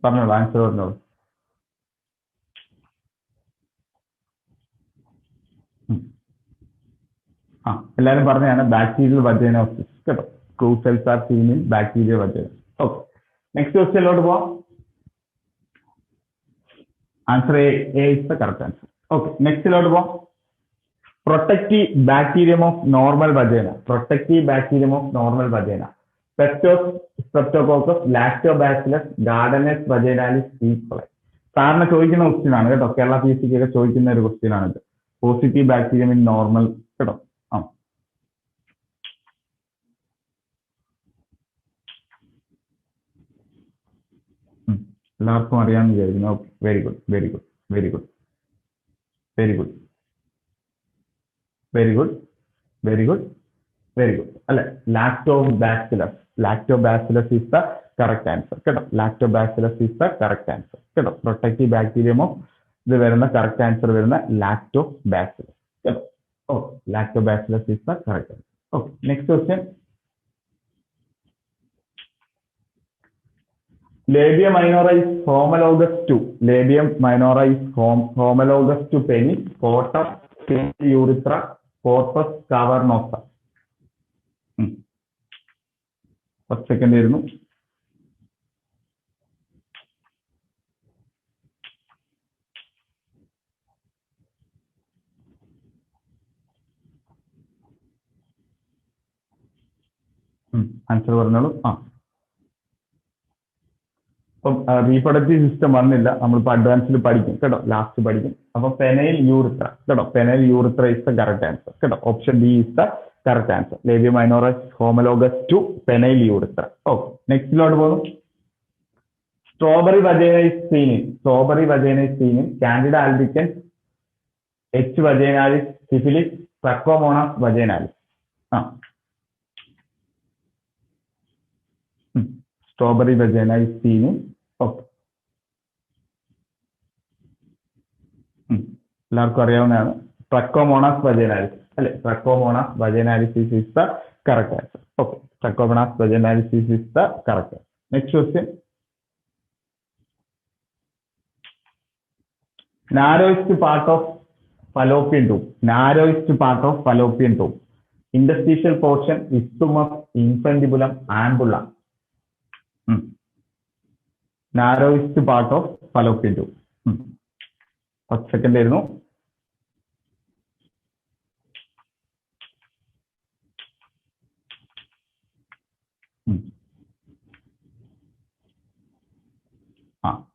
പറഞ്ഞോളൂ, ആൻസർ പറഞ്ഞോളൂ. എല്ലാവരും പറഞ്ഞതാണ് ബാക്ടീരിയൽ വജൈനോസിസ് കേട്ടോ. Clue cells are seen in bacterial vaginosis. Okay, next ക്വസ്റ്റ്യനിലോട്ട് പോവാം. Answer A is the correct answer. Okay, നെക്സ്റ്റിലോട്ട് പോവാം. Protective bacterium of normal vagina. Protective bacterium of normal vagina. Streptococcus, lactobacillus, gardnerella vaginalis, E. coli. സാറിന് ചോദിക്കുന്ന question ആണ് കേട്ടോ. Kerala PSC ഒക്കെ ചോദിക്കുന്ന ഒരു ക്വസ്റ്റ്യൻ ആണ് ഇത്. പോസിറ്റീവ് ബാക്ടീരിയം ഇൻ നോർമൽ കേട്ടോ. എല്ലാവർക്കും അറിയാമെന്ന് വിചാരിക്കുന്നു. Okay, very good, very good, very good, very good, very good, very good, very good അല്ലെ. Lactobacillus. Lactobacillus is the correct answer കേട്ടോ. Lactobacillus is the correct answer കേട്ടോ. Protective bacterium of ഇത് വരുന്ന correct answer വരുന്ന lactobacillus കേട്ടോ. ഓ, lactobacillus is the correct answer. Okay, next question. Labium minora is homologous to. Labium minora is homologous to penis, scrotum, urethra, corpus cavernosa. 10 second ആയിരുന്നു. Answer പറഞ്ഞോളൂ. അപ്പം reproductive system വന്നില്ല, നമ്മളിപ്പോൾ അഡ്വാൻസിൽ പഠിക്കും കേട്ടോ, ലാസ്റ്റ് പഠിക്കും. അപ്പൊ പെനൈൽ യൂറിത്ര കേട്ടോ. Penile urethra is the correct answer കേട്ടോ. Option B is the correct answer. Labium minora homologous to penile urethra. Okay, നെക്സ്റ്റിലോട്ട് പോകുന്നു. Strawberry vagina is seen in. Strawberry vagina is seen in candida albicans, H vaginalis, syphilis, trichomonas vaginalis. Strawberry vagina is seen in. Okay. എല്ലാവർക്കും അറിയാവുന്നതാണ്. Trichomonas vaginalis അല്ലെ. Trichomonas vaginalis is the correct answer. Okay, trichomonas vaginalis is the correct answer. Next question. Narrowest part of fallopian tube. Narrowest part of fallopian tube. Interstitial portion, isthmus, infundibulum, ampulla. Narrowest part of fallopian tube. 10 second ആയിരുന്നു.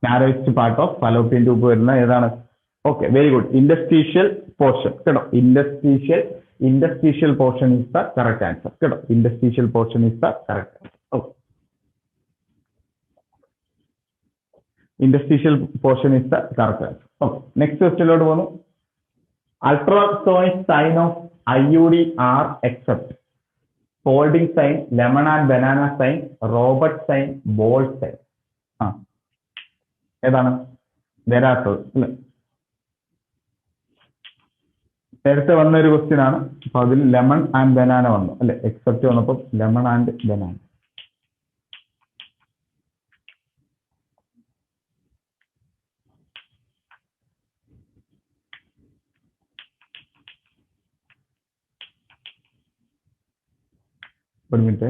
Narrowest part of fallopian tube വരുന്ന ഏതാണ്? Okay, very good. Interstitial portion കേട്ടോ. Interstitial portion is the correct answer കേട്ടോ. Interstitial portion is the correct answer. Okay, interstitial portion is the correct answer. Okay, next question ലോട്ട് പോകുന്നു. Ultrasonic sign of IUD are except folding sign, lemon and banana sign, Robert sign, ball sign. ഏതാണ് വരാത്തത് അല്ലെ? നേരത്തെ വന്ന ഒരു question ആണ്. അപ്പൊ അതിൽ ലെമൺ ആൻഡ് ബനാന വന്നു അല്ലെ. എക്സെപ്റ്റ് വന്നപ്പോൾ ലെമൺ ആൻഡ് ബനാന. ഒരു മിനിറ്റ്.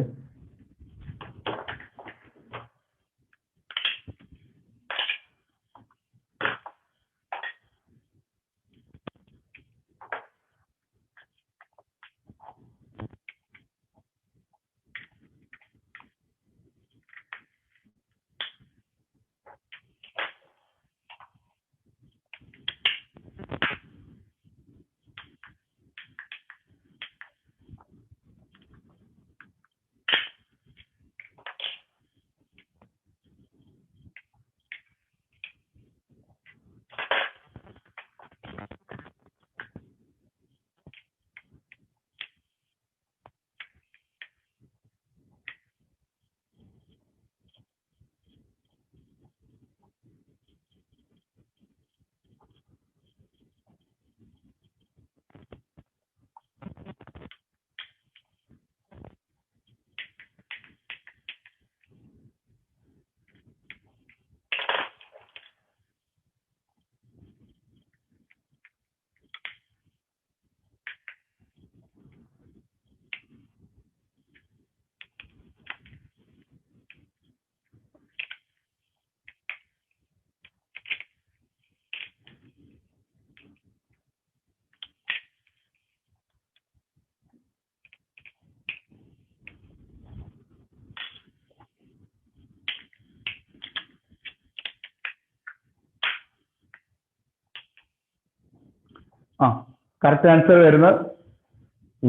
കറക്റ്റ് ആൻസർ വരുന്നത്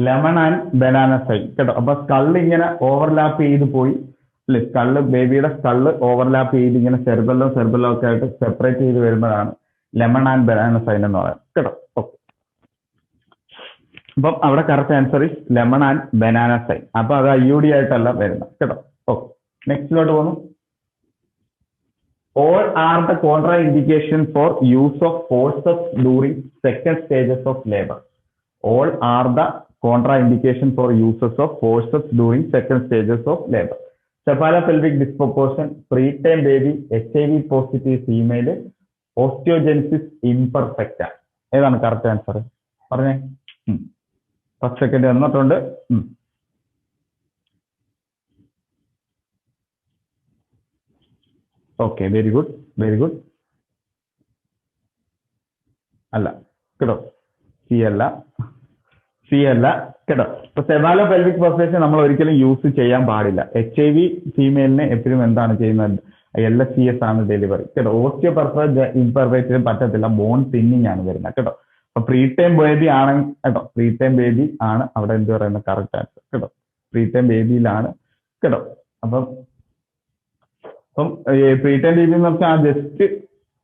ലെമൺ ആൻഡ് ബനാന സൈൻ കേട്ടോ. അപ്പൊ സ്കള്ള് ഇങ്ങനെ ഓവർലാപ്പ് ചെയ്ത് പോയി അല്ലെ. സ്കള്ള് ബേബിയുടെ സ്കള്ള് ഓവർലാപ്പ് ചെയ്ത് ഇങ്ങനെ സെർബെല്ലോ ഒക്കെ ആയിട്ട് സെപ്പറേറ്റ് ചെയ്ത് വരുമ്പോഴാണ് ലെമൺ ആൻഡ് ബനാന സൈൻ എന്ന് പറയുന്നത് കേട്ടോ. ഓക്കെ, അപ്പം അവിടെ correct answer is lemon and banana sign. അപ്പൊ അത് IUD ആയിട്ടല്ല വരുന്നത് കേട്ടോ. ഓക്കെ, നെക്സ്റ്റിലോട്ട് പോകുന്നു. All are the contraindication for use of forceps during second stages of labor. All are the contraindication for uses of forceps during second stages of labor. Cephalopelvic disproportion, preterm baby, HIV positive female, osteogenesis imperfecta. ഏതാണ് correct answer? പറഞ്ഞേ. 10 second തന്നിട്ടുണ്ട്. Okay, very good, very good. അല്ല കേട്ടോ, C അല്ല, C അല്ല കേട്ടോ. ഇപ്പൊ സെഫാലോപെൽവിക് perforation നമ്മൾ ഒരിക്കലും യൂസ് ചെയ്യാൻ പാടില്ല. HIV ഫീമെയിലിനെ എപ്പോഴും എന്താണ് ചെയ്യുന്നത്? LSCS ആണ് ഡെലിവറി കേട്ടോ. ഓസ്റ്റിയോ ഇംപെർഫെക്റ്റിന് പറ്റത്തില്ല, ബോൺ തിന്നിങ് ആണ് വരുന്നത് കേട്ടോ. അപ്പൊ പ്രീടൈം ബേബി ആണ് കേട്ടോ, പ്രീടൈം ബേബി ആണ് അവിടെ എന്ത് പറയുന്നത് കറക്റ്റ് ആൻസർ കേട്ടോ. പ്രീടൈം ബേബിയിലാണ് കേട്ടോ. അപ്പം പ്രീടൈം ബേബി എന്ന് പറഞ്ഞാൽ ജസ്റ്റ്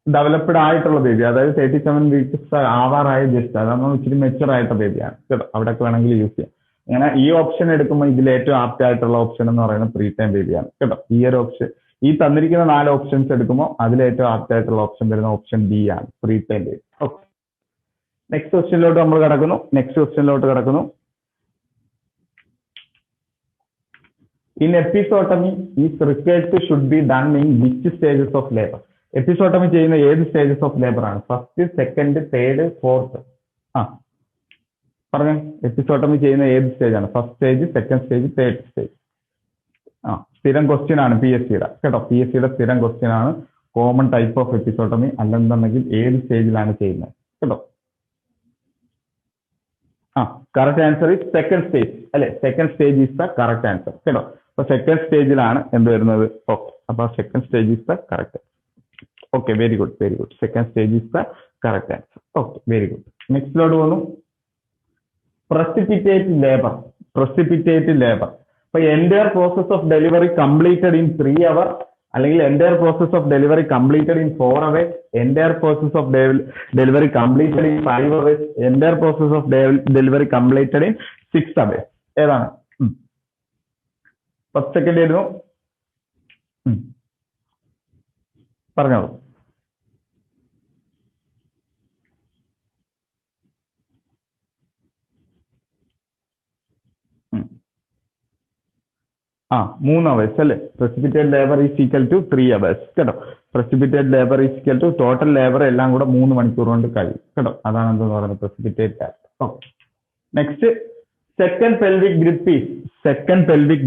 ഡെവലപ്ഡ് ആയിട്ടുള്ള ബേബി, അതായത് 37 വീക്സ് ആവാറായ ജസ്റ്റ്, അതാണ് ഇച്ചിരി മെച്ചുവർ ആയിട്ടുള്ള ബേബിയാണ് കേട്ടോ. അവിടെയൊക്കെ വേണമെങ്കിൽ യൂസ് ചെയ്യാം. അങ്ങനെ ഈ ഓപ്ഷൻ എടുക്കുമ്പോൾ ഇതിൽ ഏറ്റവും ആപ്റ്റ് ആയിട്ടുള്ള ഓപ്ഷൻ എന്ന് പറയുന്നത് പ്രീടൈം ബേബിയാണ് കേട്ടോ. ഈ ഒരു ഓപ്ഷൻ, ഈ തന്നിരിക്കുന്ന 4 ഓപ്ഷൻസ് എടുക്കുമ്പോൾ അതിൽ ഏറ്റവും ആപ്റ്റ് ആയിട്ടുള്ള ഓപ്ഷൻ വരുന്ന ഓപ്ഷൻ ബി ആണ്, പ്രീടൈം ബേബി. ഓക്കെ, നെക്സ്റ്റ് ക്വസ്റ്റ്യനിലോട്ട് നമ്മൾ കിടക്കുന്നു. In episiotomy is required to should be done in which stages of labor? Episiotomy ചെയ്യുന്ന ഏത് സ്റ്റേജസ് ഓഫ് ലേബർ ആണ്? First, second, third, fourth? പറഞ്ഞേ, എപ്പിസോട്ടമി ചെയ്യുന്ന ഏത് സ്റ്റേജ് ആണ്? First stage, second stage, third stage? സ്ഥിരം ക്വസ്റ്റ്യൻ ആണ് PSCയുടെ കേട്ടോ. PSCയുടെ സ്ഥിരം ക്വസ്റ്റ്യൻ ആണ്. കോമൺ ടൈപ്പ് ഓഫ് എപ്പിസോട്ടമി അല്ലെന്നുണ്ടെങ്കിൽ ഏത് സ്റ്റേജിലാണ് ചെയ്യുന്നത് കേട്ടോ. Correct answer is second stage അല്ലെ. Second stage is the correct answer കേട്ടോ. അപ്പൊ സെക്കൻഡ് സ്റ്റേജിലാണ് എന്ത് വരുന്നത്? ഓക്കെ, അപ്പൊ second stage is the correct. Okay, very good, very good. Second stage is the correct answer. Okay, very good. നെക്സ്റ്റിലോട്ട് പോകുന്നു. Precipitate labour. അപ്പൊ entire process of delivery completed in 3 hours, അല്ലെങ്കിൽ entire process of delivery completed in 4 hours, entire process of delivery completed in 5 hours, entire process of delivery completed in 6 hours? ഏതാണ്? 10 second ആയിരുന്നു. പറഞ്ഞോളൂ. 3 hours അല്ലേ. precipitate labor is equal to 3 hours കേട്ടോ. precipitate labor is equal to total labor എല്ലാം കൂടെ 3 മണിക്കൂർ കൊണ്ട് കഴിയും കേട്ടോ. അതാണ് എന്താ പറയുന്നത് precipitate labor. Okay, next, second pelvic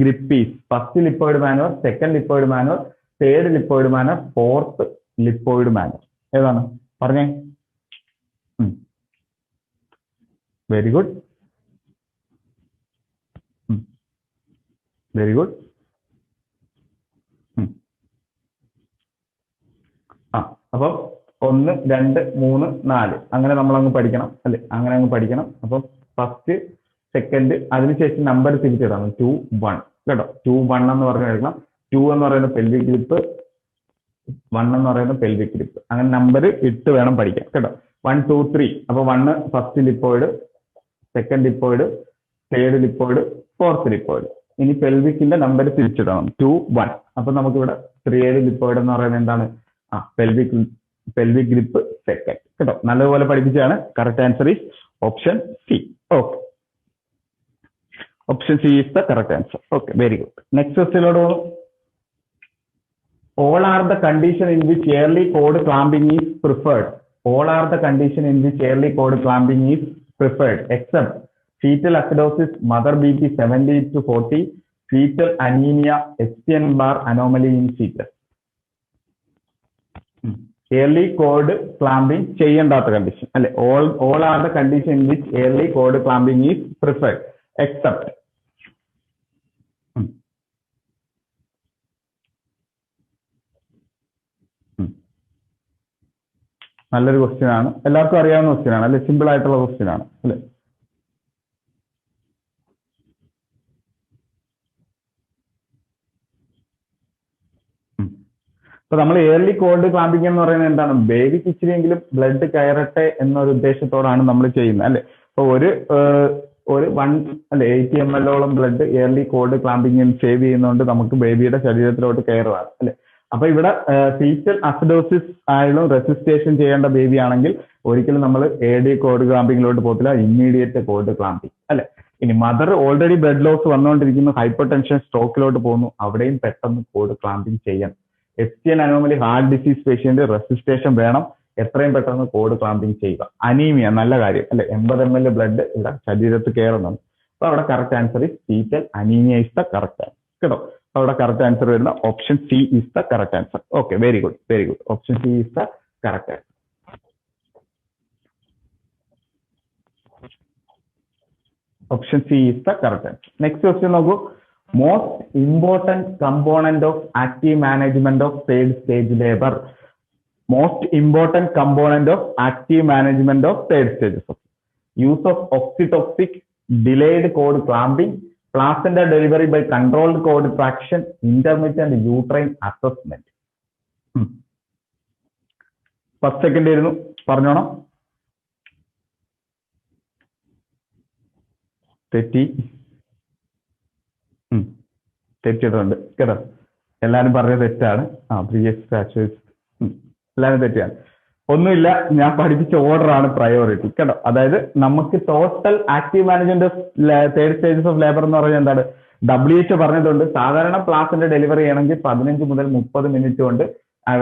grip is first Leopold manoeuvre, second Leopold manoeuvre, third Leopold manoeuvre, fourth Leopold manoeuvre? ഏതാണ്? പറഞ്ഞേ. Very good, very good. അപ്പം 1, 2, 3, 4 അങ്ങനെ നമ്മൾ അങ്ങ് പഠിക്കണം അല്ലെ. അങ്ങനെ അങ്ങ് പഠിക്കണം. അപ്പം ഫസ്റ്റ്, സെക്കൻഡ്, അതിനുശേഷം നമ്പർ തിരിച്ചിടാം. 2, 1 കേട്ടോ. 2, 1 എന്ന് പറഞ്ഞു കഴിക്കണം. 2 എന്ന് പറയുന്ന പെൽവിക് ഗ്രിപ്പ്, 1 എന്ന് പറയുന്ന പെൽവിക് ഗ്രിപ്പ്. അങ്ങനെ നമ്പർ ഇട്ട് വേണം പഠിക്കാൻ കേട്ടോ. 1, 2, 3. അപ്പൊ 1 ഫസ്റ്റ് ലിപ്പോയിഡ്, സെക്കൻഡ് ലിപ്പോയിഡ്, തേർഡ് ലിപ്പോയിഡ്, ഫോർത്ത് ലിപ്പോയിഡ്. ഇനി പെൽവിക്കിന്റെ നമ്പർ തിരിച്ചിടണം. 2, 1. അപ്പൊ നമുക്കിവിടെ 3rd ലിപ്പോയിഡ് എന്ന് പറയുന്നത് എന്താണ്? പെൽവിക് ഗ്രിപ്പ് സെക്കൻഡ് കേട്ടോ. നല്ലതുപോലെ പഠിപ്പിച്ചാണ്. Correct answer is option C. Okay, option C is the correct answer. Okay, very good. Next ക്വസ്റ്റ്യനിലോട്ട് പോകുന്നു. All are the condition in which early cord clamping is preferred. All are the condition in which early cord clamping is preferred except fetal acidosis, mother BP 70 to 40, fetal anemia, Epstein-Barr anomaly in fetus. Early cord clamping ചെയ്യേണ്ടാത്ത condition അല്ലെ. All are the condition in which early cord clamping is preferred except നല്ലൊരു question ആണ്. എല്ലാവർക്കും അറിയാവുന്ന question ആണ് അല്ലെ. Simple ആയിട്ടുള്ള question ആണ് അല്ലെ. അപ്പൊ നമ്മൾ ഏർലി കോൾഡ് ക്ലാമ്പിംഗ് എന്ന് പറയുന്നത് എന്താണ്? ബേബിക്ക് ഇച്ചിരിയെങ്കിലും ബ്ലഡ് കയറട്ടെ എന്നൊരു ഉദ്ദേശത്തോടാണ് നമ്മൾ ചെയ്യുന്നത് അല്ലെ. അപ്പൊ ഒരു 80 ml ബ്ലഡ് ഏർലി കോൾഡ് ക്ലാമ്പിംഗിൽ സേവ് ചെയ്യുന്നതുകൊണ്ട് നമുക്ക് ബേബിയുടെ ശരീരത്തിലോട്ട് കയറുകയാണ് അല്ലെ. അപ്പൊ ഇവിടെ ഫീറ്റൽ അസിഡോസിസ് ആയാലും റെസിസ്റ്റേഷൻ ചെയ്യേണ്ട ബേബി ആണെങ്കിൽ ഒരിക്കലും നമ്മൾ AD കോഡ് ക്ലാമ്പിങ്ങിലോട്ട് പോകത്തില്ല, ഇമ്മീഡിയറ്റ് കോഡ് ക്ലാമ്പിങ് അല്ലെ. ഇനി മദർ ഓൾറെഡി ബ്ലഡ് ലോസ് വന്നുകൊണ്ടിരിക്കുന്നു, ഹൈപ്പർ ടെൻഷൻ സ്ട്രോക്കിലോട്ട് പോകുന്നു, അവിടെയും പെട്ടെന്ന് കോഡ് ക്ലാമ്പിങ് ചെയ്യണം. STN anomaly heart disease patient റെസിസ്റ്റേഷൻ വേണം, എത്രയും പെട്ടെന്ന് കോഡ് ക്ലാമ്പിങ് ചെയ്യുക. അനീമിയ നല്ല കാര്യം അല്ലെ, 80 ml ബ്ലഡ് ഇവിടെ ശരീരത്തിൽ കയറുന്നുണ്ട്. അപ്പൊ അവിടെ correct answer is fetal anaemia is the correct answer കേട്ടോ. അവിടെ കറക്റ്റ് ആൻസർ വരുന്ന option C is the correct answer. Okay, very good very good. Option C is the correct answer. Option C is the correct answer. Next question നോക്കൂ. Most important component of active management of third stage labour. Most important component of active management of third stages. Use of oxytocin, delayed cord clamping, placenta delivery by controlled cord traction, intermittent uterine assessment. First second ആയിരുന്നു, പറഞ്ഞോണം. തെറ്റിയിട്ടുണ്ട് കേട്ടോ. എല്ലാരും പറഞ്ഞത് തെറ്റാണ്. എല്ലാരും തെറ്റിയാണ്. ഒന്നുമില്ല, ഞാൻ പഠിപ്പിച്ച order ആണ് പ്രയോറിറ്റി കേട്ടോ. അതായത് നമുക്ക് total active management of third stages of labour എന്ന് പറഞ്ഞാൽ എന്താണ്, WHO പറഞ്ഞിട്ടുണ്ട്. സാധാരണ പ്ലാസിന്റെ ഡെലിവറി ചെയ്യണമെങ്കിൽ 15 മുതൽ 30 മിനിറ്റ് കൊണ്ട്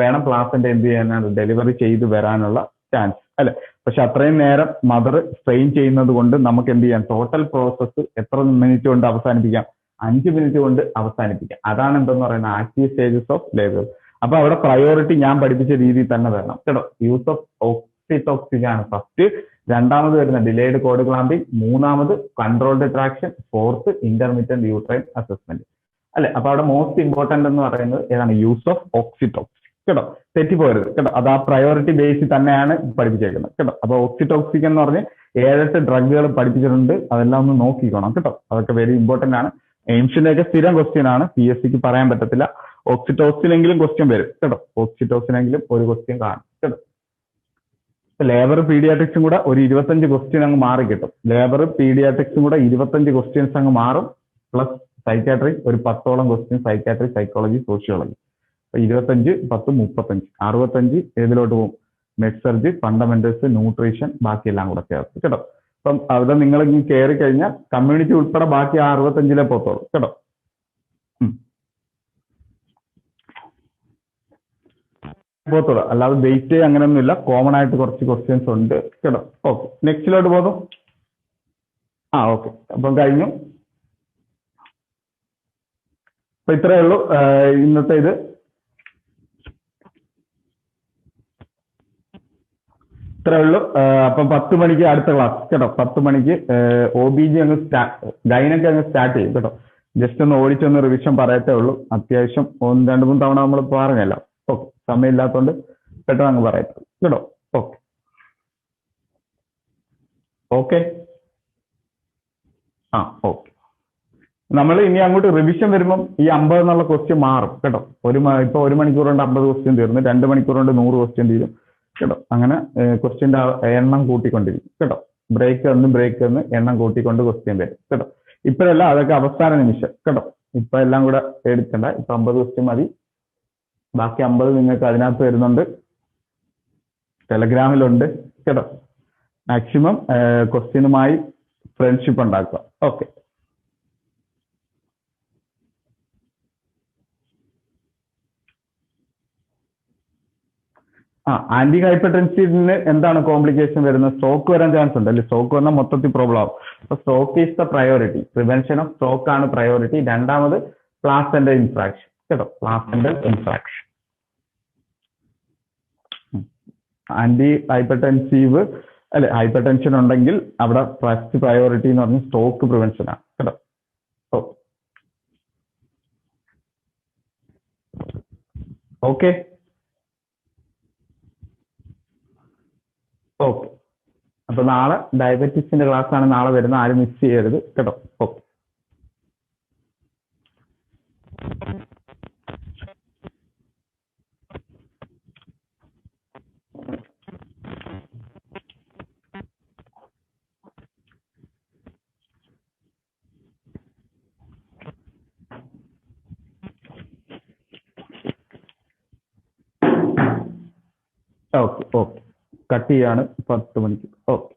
വേണം പ്ലാസിന്റെ എന്ത് ചെയ്യാനാണ് ഡെലിവറി ചെയ്ത് വരാനുള്ള ചാൻസ് അല്ലെ. പക്ഷെ അത്രയും നേരം മദർ സ്ട്രെയിൻ ചെയ്യുന്നത് കൊണ്ട് നമുക്ക് എന്ത് ചെയ്യാം, ടോട്ടൽ പ്രോസസ്സ് എത്ര മിനിറ്റ് കൊണ്ട് അവസാനിപ്പിക്കാം, 5 മിനിറ്റ് കൊണ്ട് അവസാനിപ്പിക്കാം. അതാണ് എന്തെന്ന് പറയുന്നത് ആക്റ്റീവ് സ്റ്റേജസ് ഓഫ് ലേബർ. അപ്പൊ അവിടെ പ്രയോറിറ്റി ഞാൻ പഠിപ്പിച്ച രീതിയിൽ തന്നെ വരണം കേട്ടോ. യൂസ് ഓഫ് oxytocin ആണ് ഫസ്റ്റ്, രണ്ടാമത് വരുന്ന ഡിലേഡ് കോഡ് ക്ലാമ്പിംഗ്, മൂന്നാമത് controlled traction, fourth intermittent uterine assessment അല്ലെ. അപ്പൊ അവിടെ മോസ്റ്റ് ഇമ്പോർട്ടന്റ് എന്ന് പറയുന്നത് ഏതാണ്, യൂസ് ഓഫ് oxytocin കേട്ടോ. തെറ്റിപ്പോരുത് കേട്ടോ. അത് ആ പ്രയോറിറ്റി ബേസിൽ തന്നെയാണ് പഠിപ്പിച്ചേക്കുന്നത് കേട്ടോ. അപ്പൊ oxytocin എന്ന് പറഞ്ഞ് 7-8 ഡ്രഗുകൾ പഠിപ്പിച്ചിട്ടുണ്ട്, അതെല്ലാം ഒന്ന് നോക്കിക്കോണം കേട്ടോ. അതൊക്കെ വെരി ഇമ്പോർട്ടന്റ് ആണ്. എയിംസിന്റെ ഒക്കെ സ്ഥിരം ക്വസ്റ്റ്യൻ ആണ്, PSCക്ക് പറയാൻ പറ്റത്തില്ല. ഓക്സിറ്റോസിനെങ്കിലും ക്വസ്റ്റ്യൻ വരും കേട്ടോ. ഓക്സിറ്റോസിനെങ്കിലും ഒരു ക്വസ്റ്റ്യൻ കാണും കേട്ടോ. ലേബർ പീഡിയാട്രിക്സും കൂടെ ഒരു 25 ക്വസ്റ്റ്യൻ അങ്ങ് മാറി കിട്ടും. ലേബർ പീഡിയാട്രിക്സും കൂടെ 25 ക്വസ്റ്റ്യൻസ് അങ്ങ് മാറും. പ്ലസ് സൈക്കാട്രി ഒരു 10ഓളം ക്വസ്റ്റ്യൻ, സൈക്കാട്രി, സൈക്കോളജി, സോഷ്യോളജി. 25, 10, 35, 65 ഏതിലോട്ട് പോകും, മെഡ് സർജി, ഫണ്ടമെന്റൽസ്, ന്യൂട്രീഷൻ, ബാക്കിയെല്ലാം കൂടെ ചേർത്ത് കേട്ടോ. അപ്പം അവിടെ നിങ്ങൾ കയറി കഴിഞ്ഞാൽ കമ്മ്യൂണിറ്റി ഉൾപ്പെടെ ബാക്കി 65 പോത്തോളൂ കേട്ടോ. പോത്തോളൂ, അല്ലാതെ വെയിറ്റ് അങ്ങനെയൊന്നുമില്ല. കോമൺ ആയിട്ട് കുറച്ച് ക്വസ്റ്റ്യൻസ് ഉണ്ട് കേട്ടോ. ഓക്കെ, നെക്സ്റ്റിലോട്ട് പോകുന്നു. ഓക്കെ, അപ്പം കഴിഞ്ഞു. അപ്പൊ ഇത്രയേ ഉള്ളൂ ഇന്നത്തെ ഇത്. ഇത്രയേ ഉള്ളൂ. അപ്പം 10 മണിക്ക് അടുത്ത ക്ലാസ് കേട്ടോ. 10 മണിക്ക് OBG അങ്ങ് ഗൈനൊക്കെ അങ്ങ് സ്റ്റാർട്ട് ചെയ്യും കേട്ടോ. ജസ്റ്റ് ഒന്ന് ഓടിച്ചൊന്ന് റിവിഷൻ പറയത്തേ ഉള്ളൂ. അത്യാവശ്യം 1-2-3 തവണ നമ്മൾ പറഞ്ഞല്ലോ. ഓക്കെ, സമയമില്ലാത്തതുകൊണ്ട് പെട്ടെന്ന് അങ്ങ് പറയട്ടെ കേട്ടോ. Okay okay okay. നമ്മൾ ഇനി അങ്ങോട്ട് റിവിഷൻ വരുമ്പം ഈ 50 എന്നുള്ള ക്വസ്റ്റ്യൻ മാറും കേട്ടോ. ഇപ്പൊ 1 മണിക്കൂർ കൊണ്ട് 50 ക്വസ്റ്റ്യൻ തീർന്നു, 2 മണിക്കൂർ കൊണ്ട് 100 ക്വസ്റ്റ്യൻ തീരും കേട്ടോ. അങ്ങനെ ക്വസ്റ്റ്യന്റെ എണ്ണം കൂട്ടിക്കൊണ്ടിരിക്കും കേട്ടോ. ബ്രേക്ക് എന്ന് എണ്ണം കൂട്ടിക്കൊണ്ട് ക്വസ്റ്റ്യൻ വരും കേട്ടോ. ഇപ്പോഴല്ല, അതൊക്കെ അവസാന നിമിഷം കേട്ടോ. ഇപ്പൊ എല്ലാം കൂടെ എടുക്കണ്ട. ഇപ്പൊ 50 ക്വസ്റ്റ്യൻ മതി. ബാക്കി 50 നിങ്ങൾക്ക് അതിനകത്ത് വരുന്നുണ്ട്, ടെലഗ്രാമിലുണ്ട് കേട്ടോ. മാക്സിമം ക്വസ്റ്റ്യനുമായി ഫ്രണ്ട്ഷിപ്പ് ഉണ്ടാക്കുക. ഓക്കെ, ആന്റി ഹൈപ്പർടെൻസീവിന് എന്താണ് കോംപ്ലിക്കേഷൻ വരുന്നത്, സ്ട്രോക്ക് വരാൻ ചാൻസ് ഉണ്ട് അല്ലെ. സ്ട്രോക്ക് വന്നാൽ മൊത്തത്തിൽ പ്രോബ്ലം ആവും. അപ്പൊ stroke is the priority, prevention of stroke ആണ് പ്രയോറിറ്റി. രണ്ടാമത് പ്ലാസെന്റൽ ഇൻഫ്രാക്ഷൻ കേട്ടോ, പ്ലാസെന്റൽ ഇൻഫ്രാക്ഷൻ. ആന്റി ഹൈപ്പർടെൻസീവ് അല്ലെ, ഹൈപ്പർ ടെൻഷൻ ഉണ്ടെങ്കിൽ അവിടെ ഫസ്റ്റ് പ്രയോറിറ്റി എന്ന് പറഞ്ഞാൽ സ്ട്രോക്ക് പ്രിവെൻഷൻ ആണ് കേട്ടോ. Okay okay. അപ്പൊ നാളെ ഡയബറ്റിക്സിന്റെ ക്ലാസ് ആണ് നാളെ വരുന്നത്, ആരും മിസ് ചെയ്യരുത് കേട്ടോ. ഓക്കെ. ഓക്കെ ഓക്കെ കട്ട് ചെയ്യാണ് 10 മണിക്ക്. ഓക്കെ.